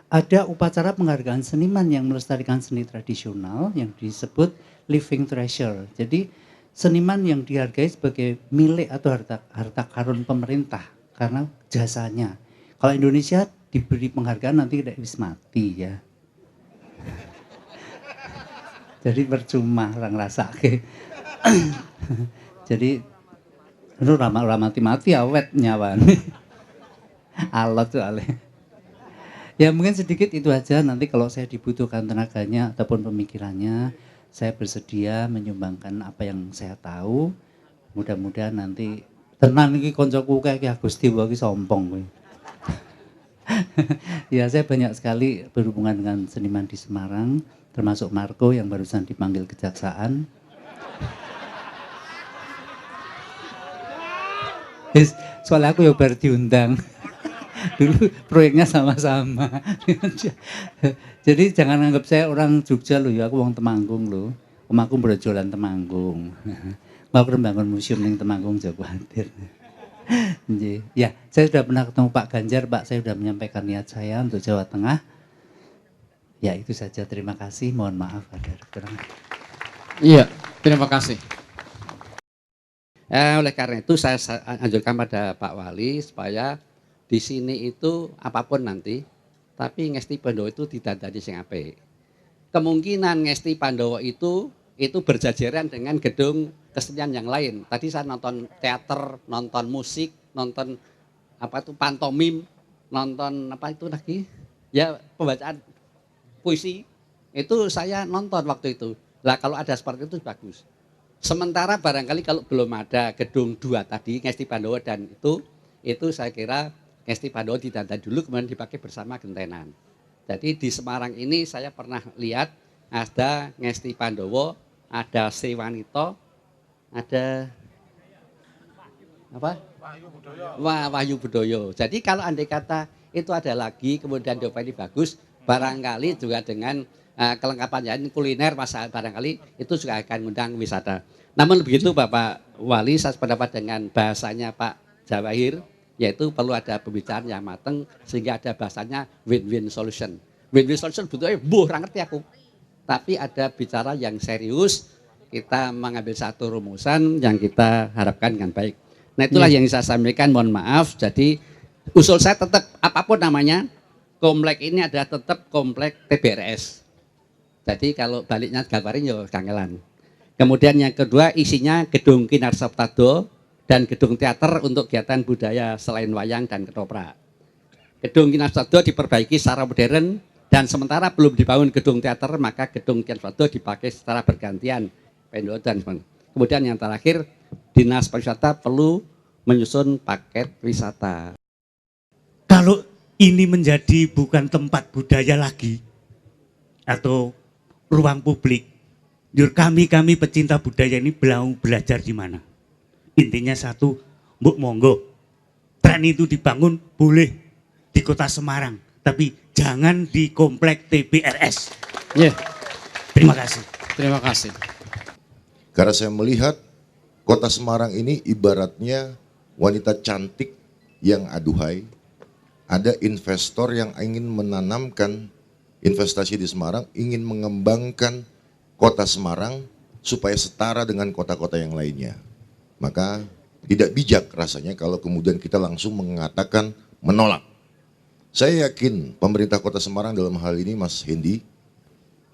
Ada upacara penghargaan seniman yang melestarikan seni tradisional yang disebut living treasure. Jadi seniman yang dihargai sebagai milik atau harta karun pemerintah karena jasanya. Kalau Indonesia diberi penghargaan nanti tidak wis mati ya. Jadi percuma orang rasake. Jadi itu mati awet nyawan. Alot soalnya. Ya mungkin sedikit itu aja, nanti kalau saya dibutuhkan tenaganya ataupun pemikirannya, saya bersedia menyumbangkan apa yang saya tahu. Mudah-mudahan nanti tenan iki koncoku kayak Gusti wae sombong kowe. Ya saya banyak sekali berhubungan dengan seniman di Semarang, termasuk Marco yang barusan dipanggil kejaksaan. Soalnya aku ya baru diundang. Dulu proyeknya sama-sama. Jadi jangan anggap saya orang Jogja loh ya, aku orang Temanggung loh. Aku berjualan Temanggung. Mau bangun museum ning Temanggung Jawa Hadir. Ya, saya sudah pernah ketemu Pak Ganjar, Pak, saya sudah menyampaikan niat saya untuk Jawa Tengah. Ya, itu saja. Terima kasih. Mohon maaf ada kurang. Iya, terima kasih. Oleh karena itu saya anjurkan pada Pak Wali supaya di sini itu apapun nanti, tapi Ngesti Pandowo itu didandani sing apik. Kemungkinan Ngesti Pandowo itu berjajaran dengan gedung kesenian yang lain. Tadi saya nonton teater, nonton musik, nonton pantomim, nonton ya pembacaan puisi. Itu saya nonton waktu itu. Lah kalau ada seperti itu bagus. Sementara barangkali kalau belum ada gedung 2 tadi Ngesti Pandowo dan itu saya kira Ngesti Pandowo didandani dulu kemudian dipakai bersama gentenan. Jadi di Semarang ini saya pernah lihat ada Ngesti Pandowo, ada Sri Wanito, ada Wahyu Budoyo. Jadi kalau andai kata itu ada lagi kemudian ini bagus, barangkali juga dengan kelengkapan ini kuliner barangkali itu juga akan mengundang wisata. Namun begitu Bapak Wali, saya sependapat dengan bahasanya Pak Jawahir, yaitu perlu ada pembicaraan yang matang sehingga ada bahasanya win-win solution. Win-win solution butuhnya ra ngerti aku. tapi ada bicara yang serius, kita mengambil satu rumusan yang kita harapkan dengan baik. Nah itulah yang saya sampaikan, mohon maaf. Jadi usul saya tetap apapun namanya, komplek ini adalah tetap komplek TBRS. Jadi kalau baliknya gambarin ya kangelan. Kemudian yang kedua isinya gedung Kinarsoptado dan gedung teater untuk kegiatan budaya selain wayang dan ketoprak. Gedung Kinarsoptado diperbaiki secara modern dan sementara belum dibangun gedung teater, maka gedung Kinarsoptado dipakai secara bergantian. Kemudian yang terakhir, Dinas Pariwisata perlu menyusun paket wisata. Kalau ini menjadi bukan tempat budaya lagi atau ruang publik, kami pecinta budaya ini belajar di mana? Intinya satu, mbok monggo, tren itu dibangun boleh di Kota Semarang, tapi jangan di komplek TBRS. Terima kasih. Terima kasih. Karena saya melihat Kota Semarang ini ibaratnya wanita cantik yang aduhai. Ada investor yang ingin menanamkan investasi di Semarang, ingin mengembangkan Kota Semarang supaya setara dengan kota-kota yang lainnya. Maka tidak bijak rasanya kalau kemudian kita langsung mengatakan menolak. Saya yakin pemerintah Kota Semarang dalam hal ini, Mas Hendi,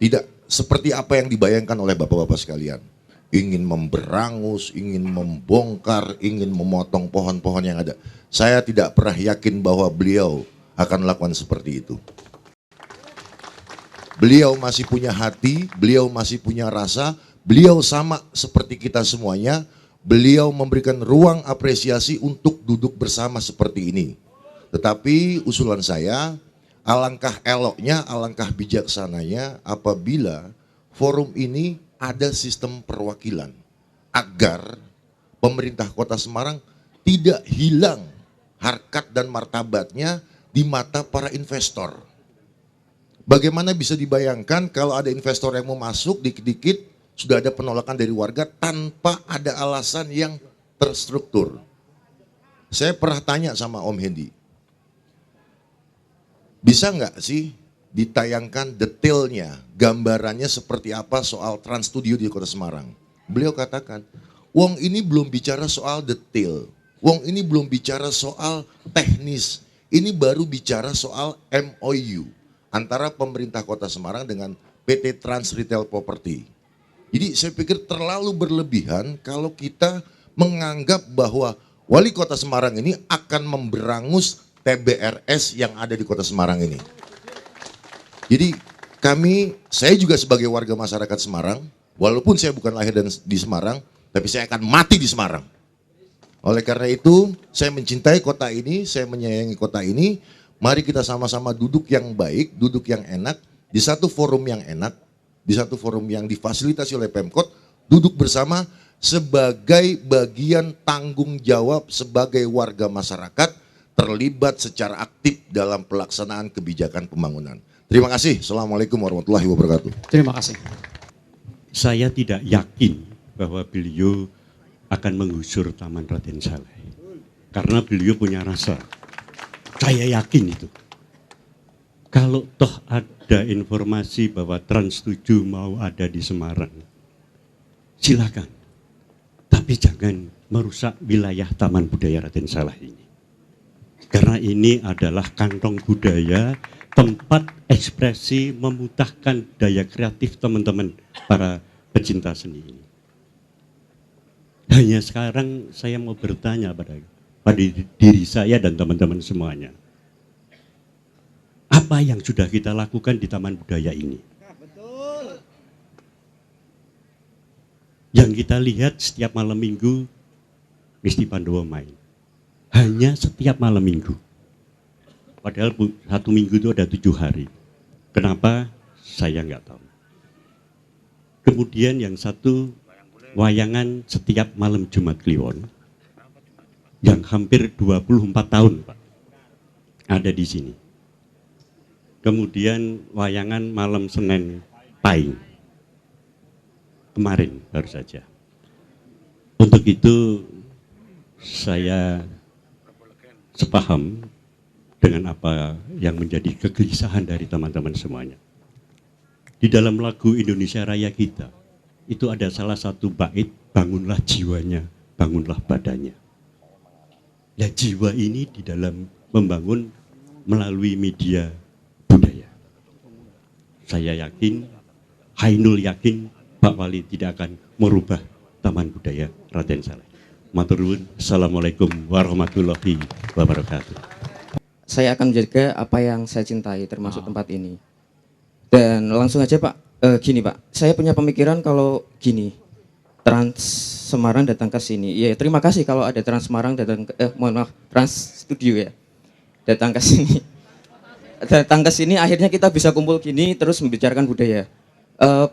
tidak seperti apa yang dibayangkan oleh bapak-bapak sekalian. Ingin memberangus, ingin membongkar, ingin memotong pohon-pohon yang ada. Saya tidak pernah yakin bahwa beliau akan melakukan seperti itu. Beliau masih punya hati, beliau masih punya rasa, beliau sama seperti kita semuanya, beliau memberikan ruang apresiasi untuk duduk bersama seperti ini. Tetapi usulan saya, alangkah eloknya, alangkah bijaksananya apabila forum ini ada sistem perwakilan agar pemerintah Kota Semarang tidak hilang harkat dan martabatnya di mata para investor. Bagaimana bisa dibayangkan kalau ada investor yang mau masuk dikit-dikit sudah ada penolakan dari warga tanpa ada alasan yang terstruktur. Saya pernah tanya sama Om Hendi, bisa nggak sih ditayangkan detailnya, gambarannya seperti apa soal Trans Studio di Kota Semarang? Beliau katakan, wong ini belum bicara soal detail, wong ini belum bicara soal teknis, ini baru bicara soal MOU antara pemerintah Kota Semarang dengan PT Trans Retail Property. Jadi saya pikir terlalu berlebihan kalau kita menganggap bahwa wali Kota Semarang ini akan memberangus TBRS yang ada di Kota Semarang ini. Jadi saya juga sebagai warga masyarakat Semarang, walaupun saya bukan lahir di Semarang, tapi saya akan mati di Semarang. Oleh karena itu, saya mencintai kota ini, saya menyayangi kota ini. Mari kita sama-sama duduk yang baik, duduk yang enak, di satu forum yang enak, di satu forum yang difasilitasi oleh Pemkot, duduk bersama sebagai bagian tanggung jawab sebagai warga masyarakat terlibat secara aktif dalam pelaksanaan kebijakan pembangunan. Terima kasih. Assalamualaikum warahmatullahi wabarakatuh. Terima kasih. Saya tidak yakin bahwa beliau akan menggusur Taman Raden Saleh. Karena beliau punya rasa. Saya yakin itu. Kalau toh ada informasi bahwa Trans 7 mau ada di Semarang, silakan. Tapi jangan merusak wilayah Taman Budaya Raden Saleh ini. Karena ini adalah kantong budaya, tempat ekspresi memutahkan daya kreatif teman-teman para pecinta seni ini. Hanya sekarang saya mau bertanya pada diri saya dan teman-teman semuanya. Apa yang sudah kita lakukan di Taman Budaya ini? Yang kita lihat setiap malam minggu, Ngesti Pandowo main. Hanya setiap malam minggu. Padahal satu minggu itu ada 7 hari. Kenapa? Saya nggak tahu. Kemudian yang satu, wayangan setiap malam Jumat Kliwon. Yang hampir 24 tahun, Pak. Ada di sini. Kemudian wayangan malam Senin Pahing. Kemarin baru saja. Untuk itu saya sepaham dengan apa yang menjadi kegelisahan dari teman-teman semuanya. Di dalam lagu Indonesia Raya kita, itu ada salah satu bait, bangunlah jiwanya, bangunlah badannya. Nah, jiwa ini di dalam membangun melalui media budaya. Saya yakin, Hainul yakin, Pak Wali tidak akan merubah Taman Budaya Raden Saleh. Matur nuwun. Assalamualaikum warahmatullahi wabarakatuh. Saya akan menjaga apa yang saya cintai, termasuk tempat ini. Dan langsung aja Pak, gini Pak, saya punya pemikiran kalau gini, Trans Semarang datang ke sini. Ya terima kasih kalau ada Trans Semarang datang, mohon maaf, Trans Studio ya, datang ke sini. Datang ke sini, akhirnya kita bisa kumpul gini, terus membicarakan budaya.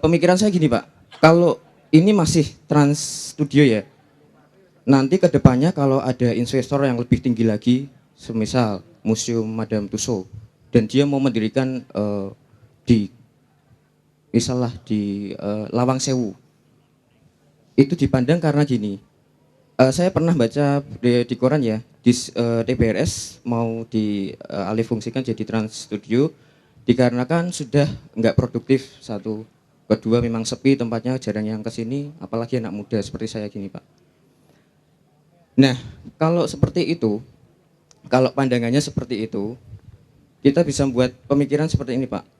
Pemikiran saya gini Pak, kalau ini masih Trans Studio ya, nanti kedepannya kalau ada investor yang lebih tinggi lagi, semisal Museum Madame Tussauds, dan dia mau mendirikan di misalnya di Lawang Sewu, itu dipandang karena gini, saya pernah baca di koran ya, di TBRS mau dialih fungsikan jadi Trans Studio dikarenakan sudah nggak produktif, satu, kedua memang sepi tempatnya, jarang yang kesini, apalagi anak muda seperti saya gini Pak. Nah kalau seperti itu, kalau pandangannya seperti itu, kita bisa membuat pemikiran seperti ini Pak.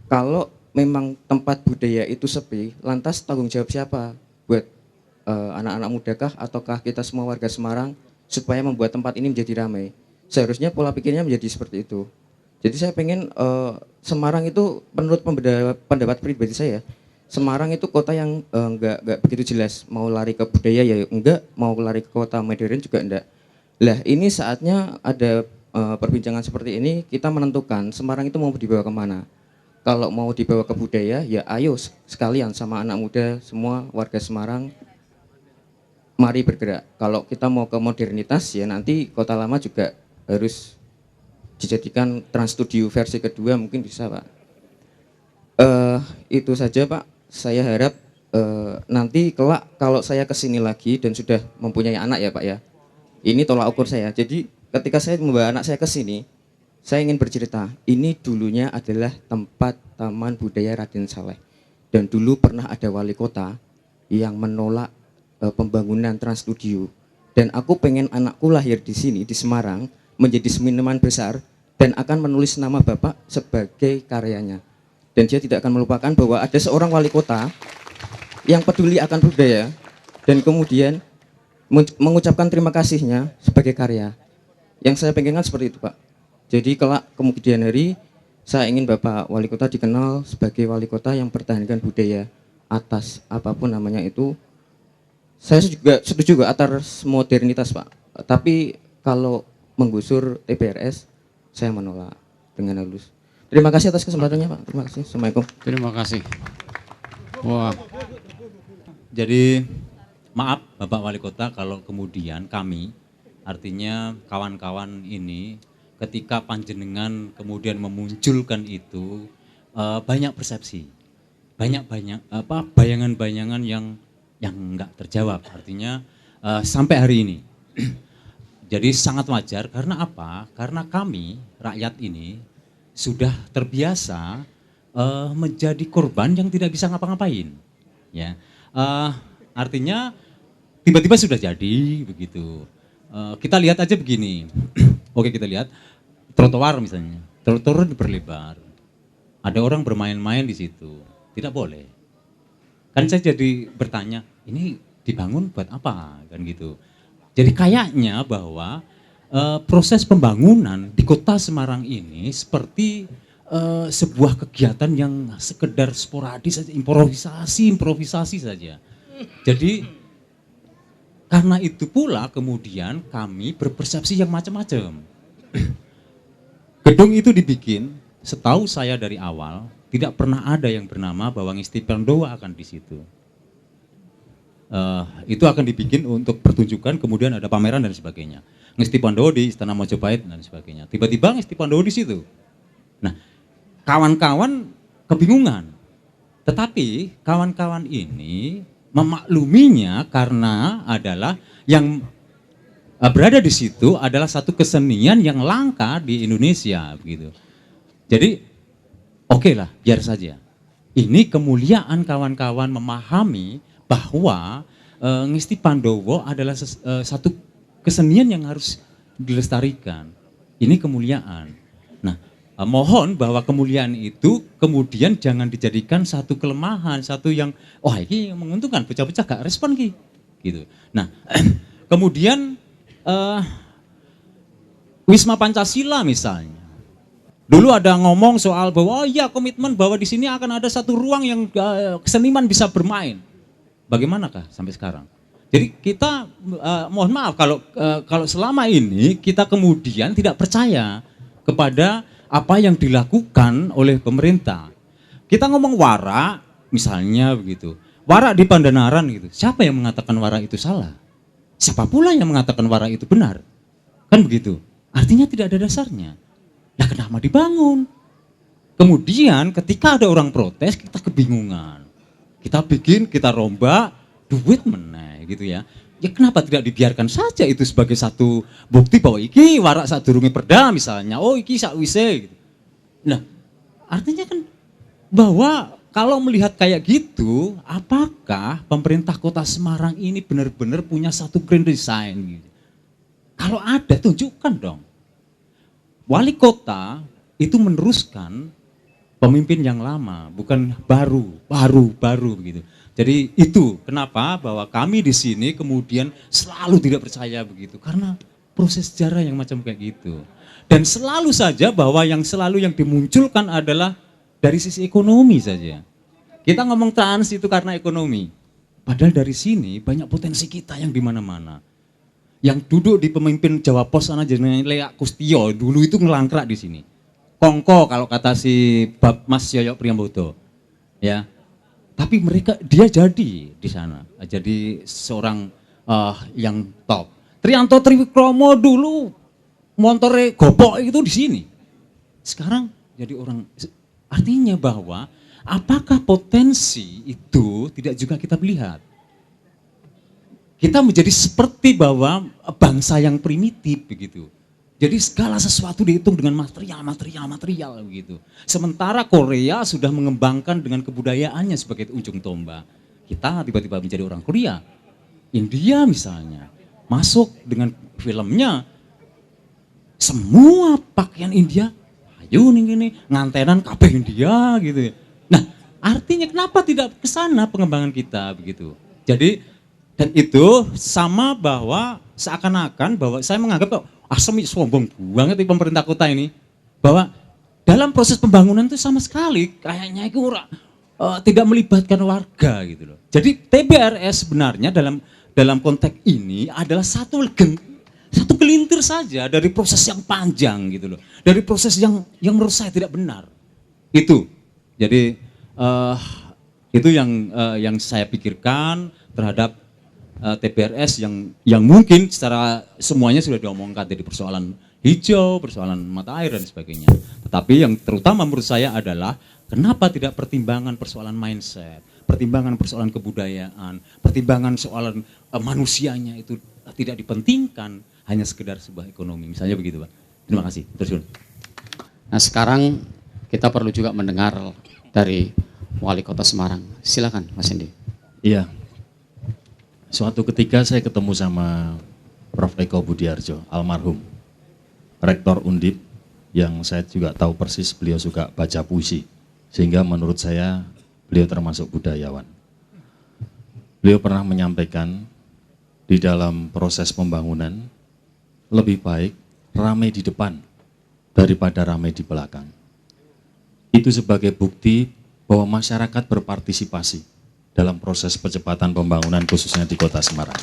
Kalau memang tempat budaya itu sepi, lantas tanggung jawab siapa buat anak-anak muda kah, ataukah kita semua warga Semarang supaya membuat tempat ini menjadi ramai? Seharusnya pola pikirnya menjadi seperti itu. Jadi saya pengen Semarang itu menurut pendapat pribadi saya, Semarang itu kota yang enggak begitu jelas, mau lari ke budaya ya enggak, mau lari ke kota modern juga enggak. Lah ini saatnya ada perbincangan seperti ini, kita menentukan Semarang itu mau dibawa kemana. Kalau mau dibawa ke budaya, ya ayo sekalian sama anak muda semua warga Semarang, mari bergerak. Kalau kita mau ke modernitas, ya nanti kota lama juga harus dijadikan Trans Studio versi kedua, mungkin bisa Pak. Itu saja Pak, saya harap nanti kelak kalau saya kesini lagi dan sudah mempunyai anak ya Pak ya, ini tolak ukur saya. Jadi ketika saya membawa anak saya ke sini, saya ingin bercerita, ini dulunya adalah tempat Taman Budaya Raden Saleh. Dan dulu pernah ada wali kota yang menolak pembangunan Trans Studio. Dan aku pengen anakku lahir di sini, di Semarang, menjadi seniman besar, dan akan menulis nama Bapak sebagai karyanya. Dan dia tidak akan melupakan bahwa ada seorang wali kota yang peduli akan budaya, dan kemudian mengucapkan terima kasihnya sebagai karya. Yang saya pengenkan seperti itu Pak. Jadi kelak kemudian hari saya ingin Bapak Wali Kota dikenal sebagai wali kota yang mempertahankan budaya atas apapun namanya itu. Saya juga setuju atas modernitas Pak. Tapi kalau menggusur TBRS saya menolak dengan halus. Terima kasih atas kesempatannya Pak. Terima kasih. Assalamualaikum. Terima kasih. Wah. Jadi maaf Bapak Wali Kota kalau kemudian kami, artinya kawan-kawan ini, ketika panjenengan kemudian memunculkan itu banyak persepsi, banyak bayangan-bayangan yang enggak terjawab. Artinya sampai hari ini. Jadi sangat wajar karena apa? Karena kami rakyat ini sudah terbiasa menjadi korban yang tidak bisa ngapa-ngapain. Ya, artinya tiba-tiba sudah jadi begitu. Kita lihat aja begini. Oke, kita lihat trotoar misalnya, trotoar diperlebar, ada orang bermain-main di situ, tidak boleh. Kan saya jadi bertanya, ini dibangun buat apa kan gitu. Jadi kayaknya bahwa proses pembangunan di kota Semarang ini seperti sebuah kegiatan yang sekedar sporadis saja, improvisasi saja. Jadi karena itu pula kemudian kami berpersepsi yang macam-macam. Gedung itu dibikin, setahu saya dari awal tidak pernah ada yang bernama bahwa Ngesti Pandowo akan di situ. Itu akan dibikin untuk pertunjukan, kemudian ada pameran dan sebagainya. Ngesti Pandowo di Istana Majapahit dan sebagainya. Tiba-tiba Ngesti Pandowo di situ. Nah, kawan-kawan kebingungan. Tetapi kawan-kawan ini memakluminya karena adalah yang berada di situ adalah satu kesenian yang langka di Indonesia begitu. Jadi Oke lah, biar saja. Ini kemuliaan kawan-kawan memahami bahwa Ngesti Pandowo adalah satu kesenian yang harus dilestarikan. Ini kemuliaan. Nah, mohon bahwa kemuliaan itu kemudian jangan dijadikan satu kelemahan, satu yang wah ini menguntungkan, pecah-pecah gak respon gitu. Nah, kemudian Wisma Pancasila misalnya. Dulu ada ngomong soal bahwa oh ya komitmen bahwa di sini akan ada satu ruang yang seniman bisa bermain. Bagaimanakah sampai sekarang? Jadi kita mohon maaf kalau selama ini kita kemudian tidak percaya kepada apa yang dilakukan oleh pemerintah. Kita ngomong wara misalnya begitu. Wara di Pandanaran gitu. Siapa yang mengatakan wara itu salah? Siapa pula yang mengatakan wara itu benar? Kan begitu. Artinya tidak ada dasarnya. Nah kenapa dibangun? Kemudian ketika ada orang protes kita kebingungan. Kita bikin, kita rombak, duit meneh gitu ya. Ya kenapa tidak dibiarkan saja itu sebagai satu bukti bahwa iki warak sadurunge perda misalnya. Oh iki sakwise gitu. Nah, artinya kan bahwa kalau melihat kayak gitu, apakah pemerintah Kota Semarang ini benar-benar punya satu grand design gitu? Kalau ada tunjukkan dong. Wali kota itu meneruskan pemimpin yang lama, bukan baru begitu. Jadi itu kenapa bahwa kami di sini kemudian selalu tidak percaya begitu, karena proses sejarah yang macam kayak gitu. Dan selalu saja bahwa yang dimunculkan adalah dari sisi ekonomi saja. Kita ngomong trans itu karena ekonomi. Padahal dari sini banyak potensi kita yang di mana-mana. Yang duduk di pemimpin Jawa Pos sana jenenge Lea Kustio dulu itu ngelangkrak di sini. Kongko kalau kata si Mas Yoyo Priambodo. Ya. Tapi dia jadi di sana. Jadi seorang yang top. Triyanto Triwikromo dulu montore gopok itu di sini. Sekarang jadi orang, artinya bahwa apakah potensi itu tidak juga kita lihat? Kita menjadi seperti bahwa bangsa yang primitif begitu. Jadi segala sesuatu dihitung dengan material begitu. Sementara Korea sudah mengembangkan dengan kebudayaannya sebagai ujung tombak. Kita tiba-tiba menjadi orang Korea. India misalnya masuk dengan filmnya. Semua pakaian India, ayo nih ngantenan kabeh India gitu. Nah, artinya kenapa tidak ke sana pengembangan kita begitu. Jadi dan itu sama bahwa seakan-akan bahwa saya menganggap asem sombong banget di pemerintah kota ini. Bahwa dalam proses pembangunan itu sama sekali kayaknya itu tidak melibatkan warga gitu loh. Jadi TBRS sebenarnya dalam konteks ini adalah satu gelintir saja dari proses yang panjang gitu loh. Dari proses yang menurut saya tidak benar. Itu. Jadi itu yang saya pikirkan terhadap TBRS yang mungkin secara semuanya sudah diomongkan dari persoalan hijau, persoalan mata air dan sebagainya. Tetapi yang terutama menurut saya adalah kenapa tidak pertimbangan persoalan mindset, pertimbangan persoalan kebudayaan, pertimbangan soalan manusianya itu tidak dipentingkan, hanya sekedar sebuah ekonomi. Misalnya begitu, Pak. Terima kasih. Terus. Nah sekarang kita perlu juga mendengar dari Wali Kota Semarang. Silakan Mas Hendi. Iya. Suatu ketika saya ketemu sama Prof. Eko Budiarjo, almarhum, Rektor Undip, yang saya juga tahu persis beliau suka baca puisi, sehingga menurut saya beliau termasuk budayawan. Beliau pernah menyampaikan di dalam proses pembangunan, lebih baik ramai di depan daripada ramai di belakang. Itu sebagai bukti bahwa masyarakat berpartisipasi dalam proses percepatan pembangunan khususnya di Kota Semarang.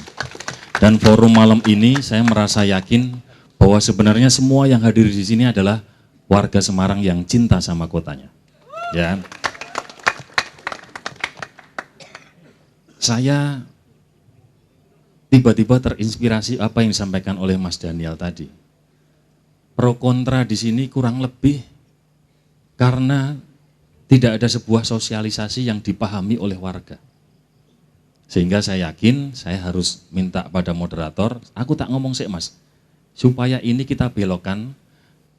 Dan forum malam ini saya merasa yakin bahwa sebenarnya semua yang hadir di sini adalah warga Semarang yang cinta sama kotanya. Ya. Saya tiba-tiba terinspirasi apa yang disampaikan oleh Mas Daniel tadi. Pro kontra di sini kurang lebih karena tidak ada sebuah sosialisasi yang dipahami oleh warga. Sehingga saya yakin saya harus minta pada moderator, aku tak ngomong sih Mas, supaya ini kita belokkan,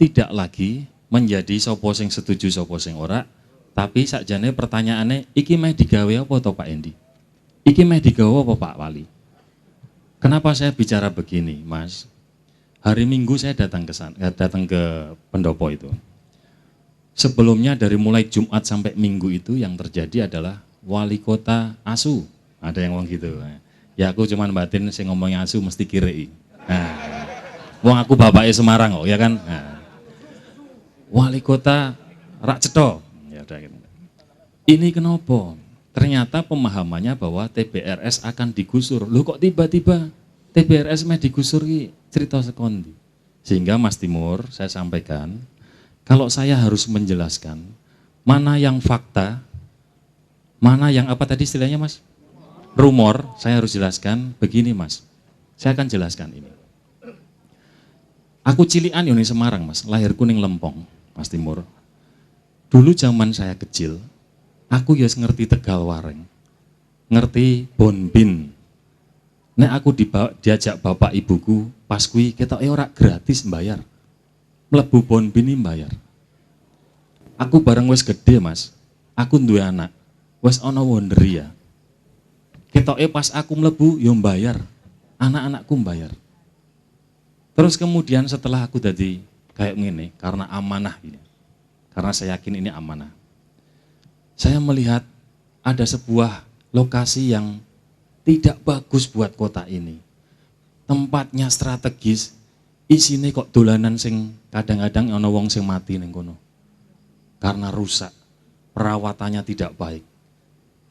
tidak lagi menjadi sapa sing setuju sapa sing ora, tapi sakjane pertanyaannya iki meh digawe apa to Pak Endi? Iki meh digawe apa Pak Wali? Kenapa saya bicara begini, Mas? Hari Minggu saya datang ke pendopo itu. Sebelumnya dari mulai Jumat sampai Minggu itu yang terjadi adalah wali kota asu. Ada yang ngomong gitu. Ya aku cuman batin sing ngomongnya asu mesti kiri. Nah, wong aku bapaknya Semarang kok, ya kan? Nah, wali kota rak cetho. Ya udah gitu. Ini kenapa? Ternyata pemahamannya bahwa TBRS akan digusur. Loh kok tiba-tiba TBRS meh digusur ki cerita sekondi. Sehingga Mas Timur saya sampaikan, kalau saya harus menjelaskan mana yang fakta, mana yang apa tadi istilahnya Mas? Rumor, saya harus jelaskan begini Mas. Saya akan jelaskan ini. Aku cilian yoni Semarang Mas, lahirku ning Lempong, Mas Timur. Dulu zaman saya kecil, aku ya ngerti Tegal Wareng, ngerti Bonbin. Nek aku diajak bapak ibuku, pas kuwi ketok ora gratis bayar. Mlebu Bonbin ini bayar. Aku bareng wis gede Mas, aku duwe anak, wis ana Wonderia. Ketoke pas aku mlebu yo bayar, anak-anakku bayar. Terus kemudian setelah aku jadi kayak gini, karena amanah ini, karena saya yakin ini amanah. Saya melihat ada sebuah lokasi yang tidak bagus buat kota ini. Tempatnya strategis, isine kok dolanan sing kadang-kadang ana wong sing mati ning kono. Karena rusak, perawatannya tidak baik.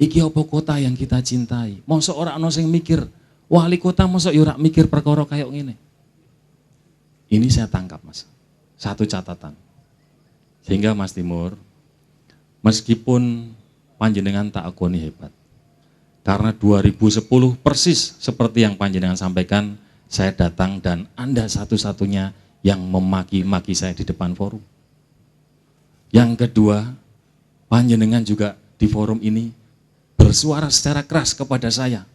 Iki apa kota yang kita cintai? Mosok ora ana sing mikir, wali kota mosok ya ora mikir perkara kayak ngene. Ini saya tangkap Mas. Satu catatan. Sehingga Mas Timur, meskipun panjenengan tak akoni hebat, karena 2010 persis seperti yang panjenengan sampaikan, saya datang dan Anda satu-satunya yang memaki-maki saya di depan forum. Yang kedua, panjenengan juga di forum ini bersuara secara keras kepada saya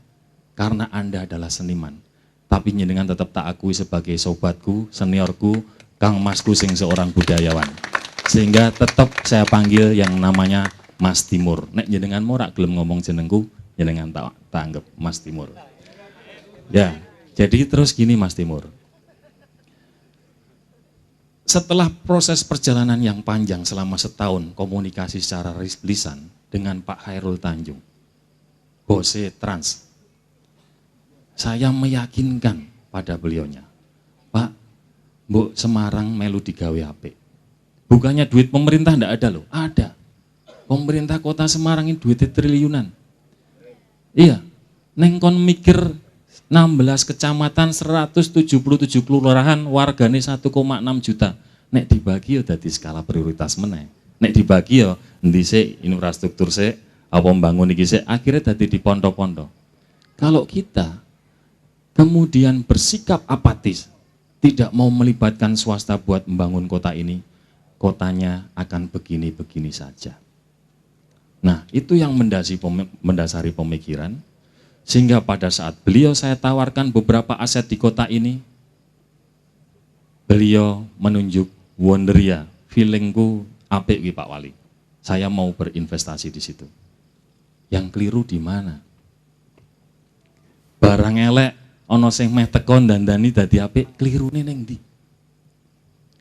karena Anda adalah seniman. Tapi jenengan tetap tak akui sebagai sobatku, seniorku, Kang Masku sing seorang budayawan. Sehingga tetap saya panggil yang namanya Mas Timur. Nek jenengan morak gelem ngomong jenengku, jenengan tak anggap Mas Timur. Ya, jadi terus gini Mas Timur. Setelah proses perjalanan yang panjang selama setahun komunikasi secara lisan dengan Pak Khairul Tanjung, Bose Trans, saya meyakinkan pada beliaunya, Pak, Mbok Semarang melu digawe apik. Bukannya duit pemerintah ndak ada loh, ada. Pemerintah kota Semarang ini duitnya triliunan. Iya, neng kon mikir 16 kecamatan 177 kelurahan wargane 1,6 juta. Nek dibagi ya dadi skala prioritas meneh. Nek dibagi ya endi sik infrastruktur sik, apa mbangun iki sik, akhirnya dadi di pondok-pondok. Kalau kita kemudian bersikap apatis, tidak mau melibatkan swasta buat membangun kota ini, kotanya akan begini-begini saja. Nah, itu yang mendasari pemikiran, sehingga pada saat beliau saya tawarkan beberapa aset di kota ini, beliau menunjuk Wonderia, feelingku apik ki Pak Wali. Saya mau berinvestasi di situ. Yang keliru di mana? Barang elek ana sing meh tekon dandani dadi apik, klirune ning ndi?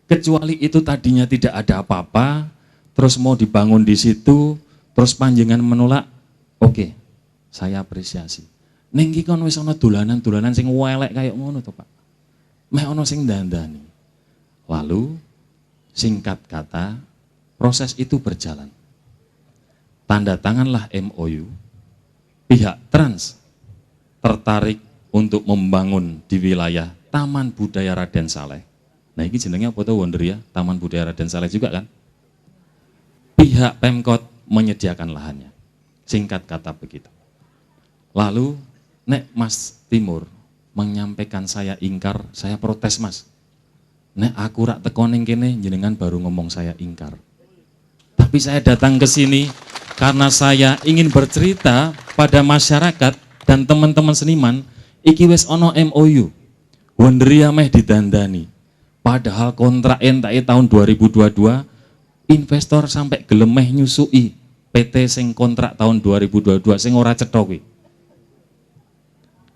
Kecuali itu tadinya tidak ada apa-apa, terus mau dibangun di situ, terus panjenengan menolak, oke, saya apresiasi. Ning iki kon wis ana dolanan-dolanan sing elek kaya ngono to, Pak. Meh ana sing dandani. Lalu singkat kata, proses itu berjalan. Tanda tanganlah MOU, pihak Trans tertarik untuk membangun di wilayah Taman Budaya Raden Saleh. Nah ini jenengnya apa tuh Wonderia, Taman Budaya Raden Saleh juga kan? Pihak Pemkot menyediakan lahannya. Singkat kata begitu. Lalu nek Mas Timur menyampaikan saya ingkar, saya protes Mas. Nek aku rak teko ning kene jenengan baru ngomong saya ingkar. Tapi saya datang ke sini karena saya ingin bercerita pada masyarakat dan teman-teman seniman, iki wis ono MOU. Wonderia meh didandani. Padahal kontrak entek tahun 2022 investor sampai gelemeh nyusui PT sing kontrak tahun 2022 sing ora cetha kuwi.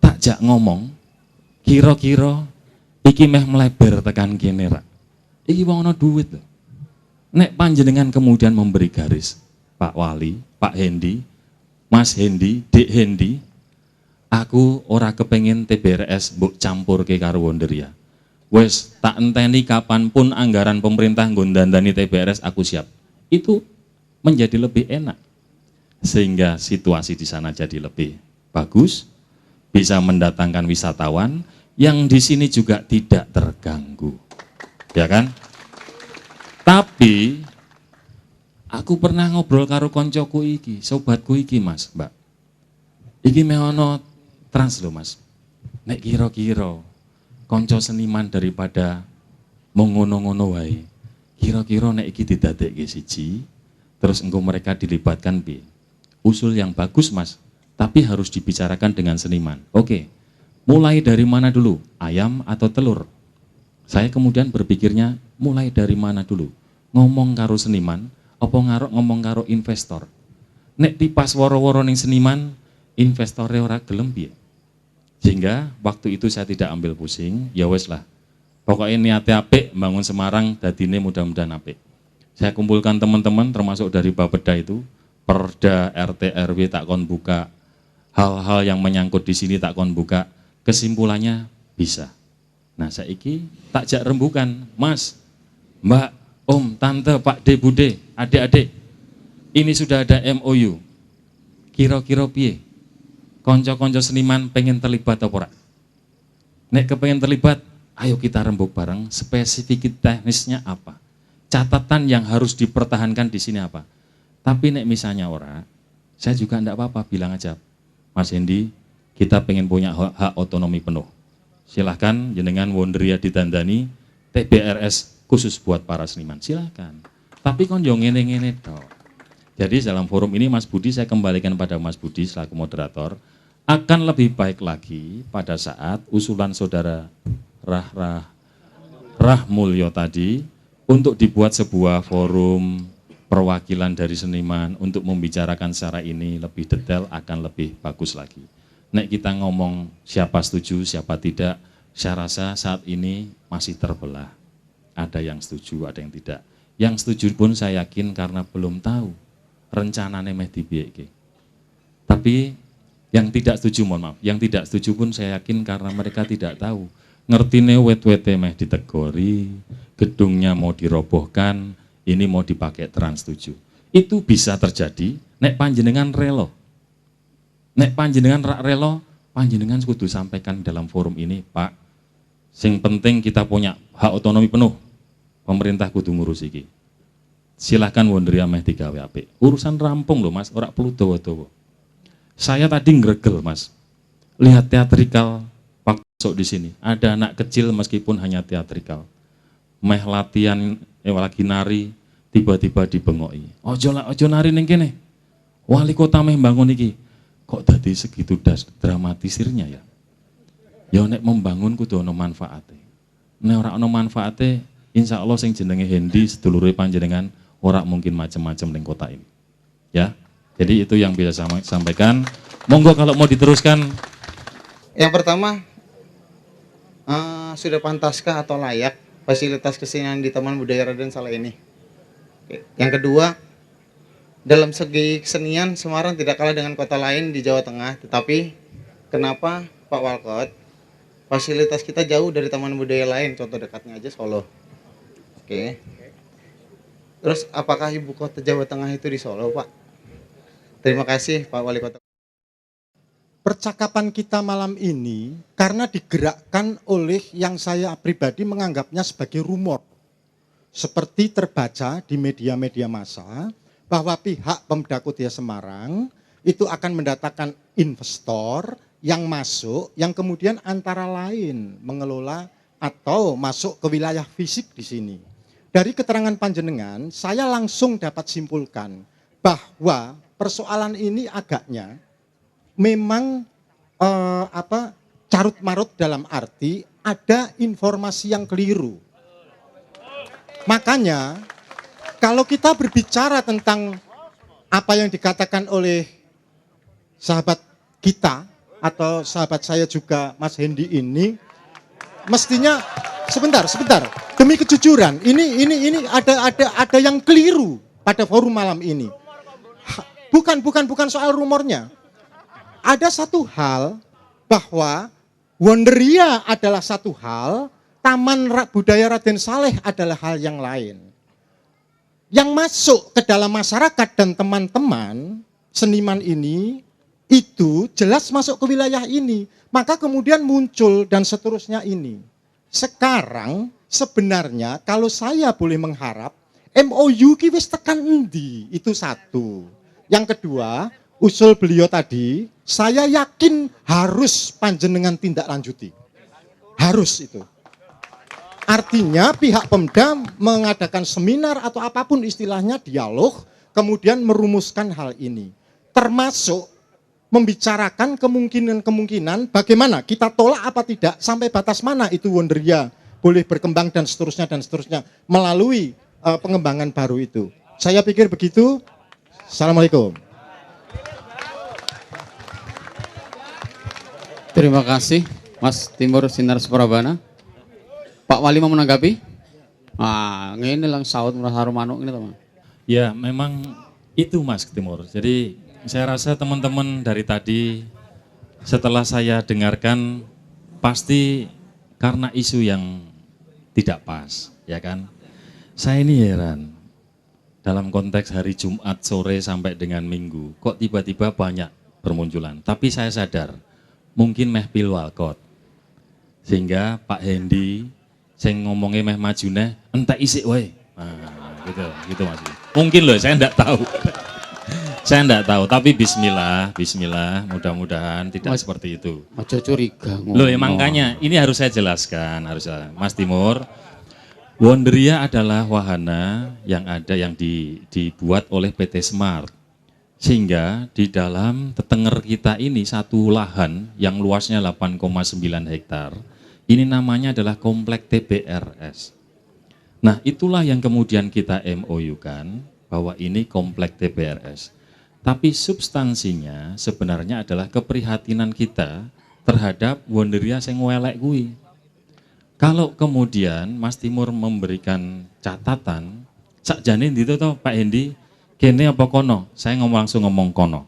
Tak jak ngomong, kira-kira iki meh melebar tekan kene rak. Iki wong ana duit lho. Nek panjenengan kemudian memberi garis, Pak Wali, Pak Hendi, Mas Hendi, Dek Hendi, aku ora kepengin TBRS mbok campurke karo Wonderia. Wes tak enteni kapanpun anggaran pemerintah nggo ndandani TBRS aku siap. Itu menjadi lebih enak. Sehingga situasi di sana jadi lebih bagus, bisa mendatangkan wisatawan yang di sini juga tidak terganggu. Ya kan? Tapi aku pernah ngobrol karo koncoku iki, sobatku iki Mas, Mbak. Iki mehono trans lho Mas. Nek kira-kira konco seniman daripada mengono-ngono wae. Kira-kira nek iki didadekke siji, terus engko mereka dilibatkan piye? Usul yang bagus Mas, tapi harus dibicarakan dengan seniman. Oke. Mulai dari mana dulu? Ayam atau telur? Saya kemudian berpikirnya mulai dari mana dulu? Ngomong karo seniman, apa ngomong karo investor? Nek dipas woro-woro ning seniman, investore ora gelem piye? Sehingga waktu itu saya tidak ambil pusing, ya wes lah. Pokoknya niatnya apik, bangun Semarang, dadine mudah-mudahan apik. Saya kumpulkan teman-teman, termasuk dari Bapeda itu, Perda, RT, RW tak kon buka, hal-hal yang menyangkut di sini tak kon buka, kesimpulannya bisa. Nah saiki tak jak rembukan, Mas, Mbak, Om, Tante, Pak D, Bude, adik-adik, ini sudah ada MOU, kira-kira piye? Konco-konco seniman pengen terlibat apa ora? Nek kepengen terlibat, ayo kita rembuk bareng, spesifik teknisnya apa? Catatan yang harus dipertahankan di sini apa? Tapi nek misalnya ora, saya juga enggak apa-apa, bilang aja, Mas Hendi, kita pengen punya hak otonomi penuh. Silahkan jenengan Wonderia ditandani, TBRS khusus buat para seniman, silahkan. Tapi kon yo ngene-ngene tok. Jadi dalam forum ini Mas Budi, saya kembalikan pada Mas Budi selaku moderator, akan lebih baik lagi pada saat usulan saudara Rahmulyo tadi untuk dibuat sebuah forum perwakilan dari seniman untuk membicarakan secara ini lebih detail akan lebih bagus lagi. Nek kita ngomong siapa setuju, siapa tidak, saya rasa saat ini masih terbelah. Ada yang setuju, ada yang tidak. Yang setuju pun saya yakin karena belum tahu rencananya meh dipiye. Tapi yang tidak setuju, mohon maaf, yang tidak setuju pun saya yakin karena mereka tidak tahu. Ngertine wet-wete meh ditegori, gedungnya mau dirobohkan, ini mau dipakai Trans 7. Itu bisa terjadi nek panjenengan relo. Nek panjenengan rak relo, panjenengan kudu sampaikan dalam forum ini, Pak. Sing penting kita punya hak otonomi penuh. Pemerintah kudu ngurus iki. Silahkan Wonderia meh digawe apik. Urusan rampung loh Mas, ora perlu dawa-dawa. Saya tadi ngregel Mas, lihat teatrikal waktu di sini. Ada anak kecil meskipun hanya teatrikal. Meh latihan, lagi nari, tiba-tiba dibengoki. Ojo nari ning kene. Wali kota meh bangun iki. Kok dadi segitu dramatisirnya ya? Ya nek membangun kudu ono manfaate. Nek ora ono manfaate, insya Allah sing jenenge Hendi sedulure panjenengan ora mungkin macam-macam ning kota ini. Ya. Jadi itu yang bisa saya sampaikan. Monggo kalau mau diteruskan. Yang pertama, sudah pantaskah atau layak fasilitas kesenian di Taman Budaya Raden Saleh ini? Oke. Yang kedua, dalam segi kesenian Semarang tidak kalah dengan kota lain di Jawa Tengah, tetapi kenapa Pak Walkot fasilitas kita jauh dari taman budaya lain, contoh dekatnya aja Solo. Oke. Terus apakah ibu kota Jawa Tengah itu di Solo, Pak? Terima kasih Pak Wali Kota. Percakapan kita malam ini karena digerakkan oleh yang saya pribadi menganggapnya sebagai rumor. Seperti terbaca di media-media massa bahwa pihak Pemda Kota Semarang itu akan mendatangkan investor yang masuk, yang kemudian antara lain mengelola atau masuk ke wilayah fisik di sini. Dari keterangan panjenengan, saya langsung dapat simpulkan bahwa persoalan ini agaknya memang carut marut dalam arti ada informasi yang keliru. Makanya kalau kita berbicara tentang apa yang dikatakan oleh sahabat kita atau sahabat saya juga Mas Hendy ini, mestinya sebentar demi kejujuran ini ada yang keliru pada forum malam ini. Bukan soal rumornya. Ada satu hal bahwa Wonderia adalah satu hal, Taman Budaya Raden Saleh adalah hal yang lain. Yang masuk ke dalam masyarakat dan teman-teman seniman ini itu jelas masuk ke wilayah ini. Maka kemudian muncul dan seterusnya ini. Sekarang sebenarnya kalau saya boleh mengharap MOU ki wis tekan endi, itu satu. Yang kedua, usul beliau tadi, saya yakin harus panjenengan tindak lanjuti. Harus itu. Artinya pihak Pemda mengadakan seminar atau apapun istilahnya, dialog, kemudian merumuskan hal ini. Termasuk membicarakan kemungkinan-kemungkinan bagaimana kita tolak apa tidak, sampai batas mana itu Wonderia boleh berkembang dan seterusnya melalui pengembangan baru itu. Saya pikir begitu. Assalamualaikum. Terima kasih Mas Timur Sinar Suprabana. Pak Wali mau menanggapi? Ini lang saut merasa manuk ini teman. Ya, memang itu Mas Timur. Jadi saya rasa teman-teman dari tadi setelah saya dengarkan pasti karena isu yang tidak pas, ya kan? Saya ini heran. Dalam konteks hari Jumat sore sampai dengan Minggu, kok tiba-tiba banyak bermunculan. Tapi saya sadar, mungkin meh pil walkot. Sehingga Pak Hendy sing ngomongnya meh majune entek isik wae. Gitu Mas. Mungkin loh, saya enggak tahu. Saya enggak tahu, tapi bismillah, mudah-mudahan tidak seperti itu. Aja curiga. Loh ya makanya ini harus saya jelaskan, Mas Timur. Wonderia adalah wahana yang dibuat oleh PT Smart. Sehingga di dalam tetenger kita ini satu lahan yang luasnya 8,9 hektar. Ini namanya adalah Komplek TBRS. Nah, itulah yang kemudian kita MOU-kan bahwa ini Komplek TBRS. Tapi substansinya sebenarnya adalah keprihatinan kita terhadap Wonderia sing welek kuwi. Kalau kemudian Mas Timur memberikan catatan, sakjane itu toh Pak Hendy, kene apa kono? Saya langsung ngomong kono.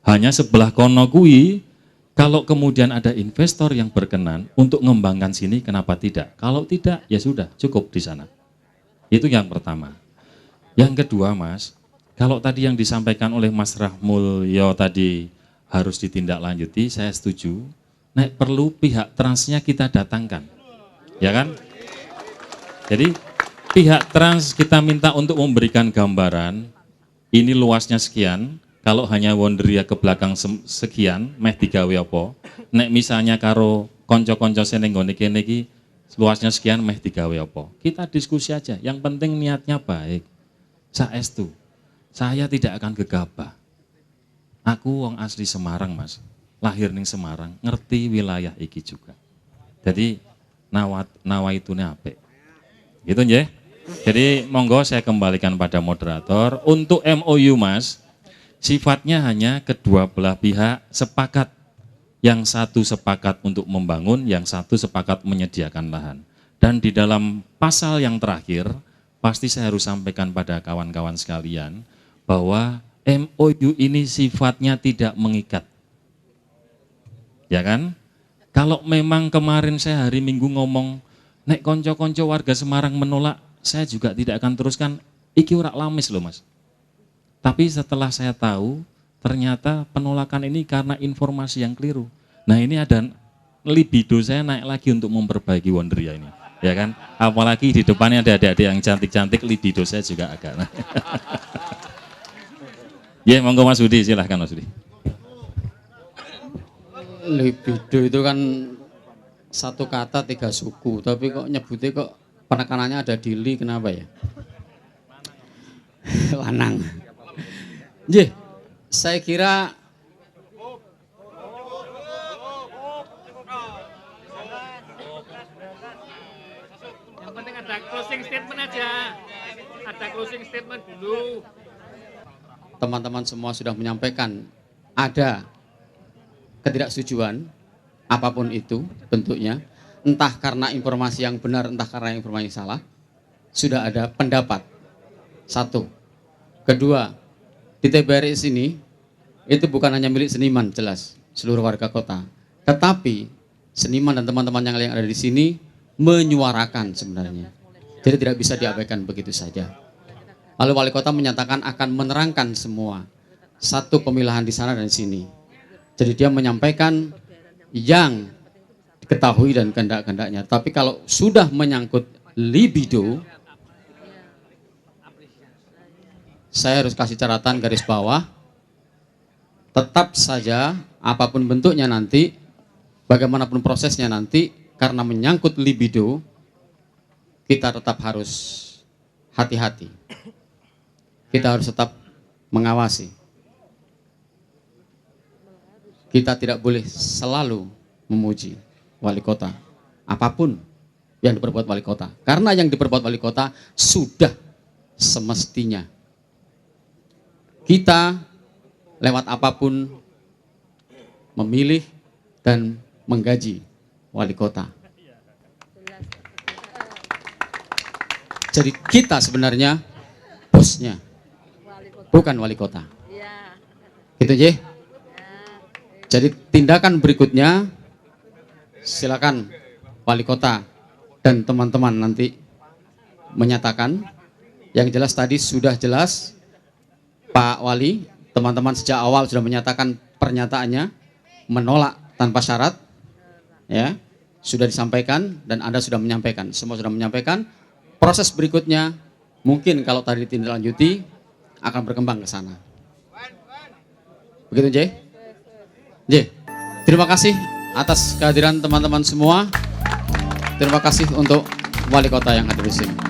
Hanya sebelah kono kuwi, kalau kemudian ada investor yang berkenan untuk mengembangkan sini, kenapa tidak? Kalau tidak, ya sudah, cukup di sana. Itu yang pertama. Yang kedua, Mas, kalau tadi yang disampaikan oleh Mas Rahmulyo tadi harus ditindaklanjuti, saya setuju. Nah, perlu pihak transnya kita datangkan. Ya kan? Jadi, pihak trans kita minta untuk memberikan gambaran, ini luasnya sekian, kalau hanya Wonderia ke belakang sekian, meh digawe apa? Nek misalnya karo konco-konco seneng nggone kene iki luasnya sekian, meh digawe apa? Kita diskusi aja. Yang penting niatnya baik. Saestu. Saya tidak akan gegabah. Aku wong asli Semarang, Mas. Lahir ning Semarang, ngerti wilayah iki juga. Jadi nawaitune apik. Gitu nggih. Jadi monggo saya kembalikan pada moderator. Untuk MOU, Mas, sifatnya hanya kedua belah pihak sepakat. Yang satu sepakat untuk membangun, yang satu sepakat menyediakan lahan. Dan di dalam pasal yang terakhir, pasti saya harus sampaikan pada kawan-kawan sekalian, bahwa MOU ini sifatnya tidak mengikat. Ya kan? Kalau memang kemarin saya hari Minggu ngomong, nek konco-konco warga Semarang menolak, saya juga tidak akan teruskan, iki ora lamis loh Mas. Tapi setelah saya tahu, ternyata penolakan ini karena informasi yang keliru. Nah ini ada libido saya naik lagi untuk memperbaiki Wonderia ini. Ya kan? Apalagi di depannya ada adik-adik yang cantik-cantik, libido saya juga agak naik. Ya monggo Mas Budi, silahkan Mas Budi. Libido itu kan satu kata tiga suku, tapi kok nyebutnya kok penekanannya ada di li, kenapa ya? Lanang. Nggih, saya kira yang penting ada closing statement aja. Ada closing statement dulu. Teman-teman semua sudah menyampaikan ada ketidaksetujuan apapun itu bentuknya, entah karena informasi yang benar, entah karena informasi yang salah. Sudah ada pendapat. Satu. Kedua, di TBRI sini itu bukan hanya milik seniman, jelas seluruh warga kota, tetapi seniman dan teman-teman yang lain ada di sini menyuarakan sebenarnya. Jadi tidak bisa diabaikan begitu saja. Lalu wali kota menyatakan akan menerangkan semua satu pemilahan di sana dan di sini. Jadi dia menyampaikan yang diketahui dan kehendak-kehendaknya. Tapi kalau sudah menyangkut libido, saya harus kasih catatan garis bawah. Tetap saja apapun bentuknya nanti, bagaimanapun prosesnya nanti, karena menyangkut libido, kita tetap harus hati-hati. Kita harus tetap mengawasi. Kita tidak boleh selalu memuji wali kota, apapun yang diperbuat wali kota. Karena yang diperbuat wali kota sudah semestinya. Kita lewat apapun memilih dan menggaji wali kota. Jadi kita sebenarnya bosnya, bukan wali kota. Gitu aja. Jadi tindakan berikutnya silakan wali kota dan teman-teman nanti menyatakan. Yang jelas tadi sudah jelas Pak Wali, teman-teman sejak awal sudah menyatakan pernyataannya menolak tanpa syarat, ya sudah disampaikan dan Anda sudah menyampaikan, semua sudah menyampaikan. Proses berikutnya mungkin kalau tadi ditindaklanjuti akan berkembang ke sana. Begitu J. Terima kasih atas kehadiran teman-teman semua. Terima kasih untuk wali kota yang hadir di sini.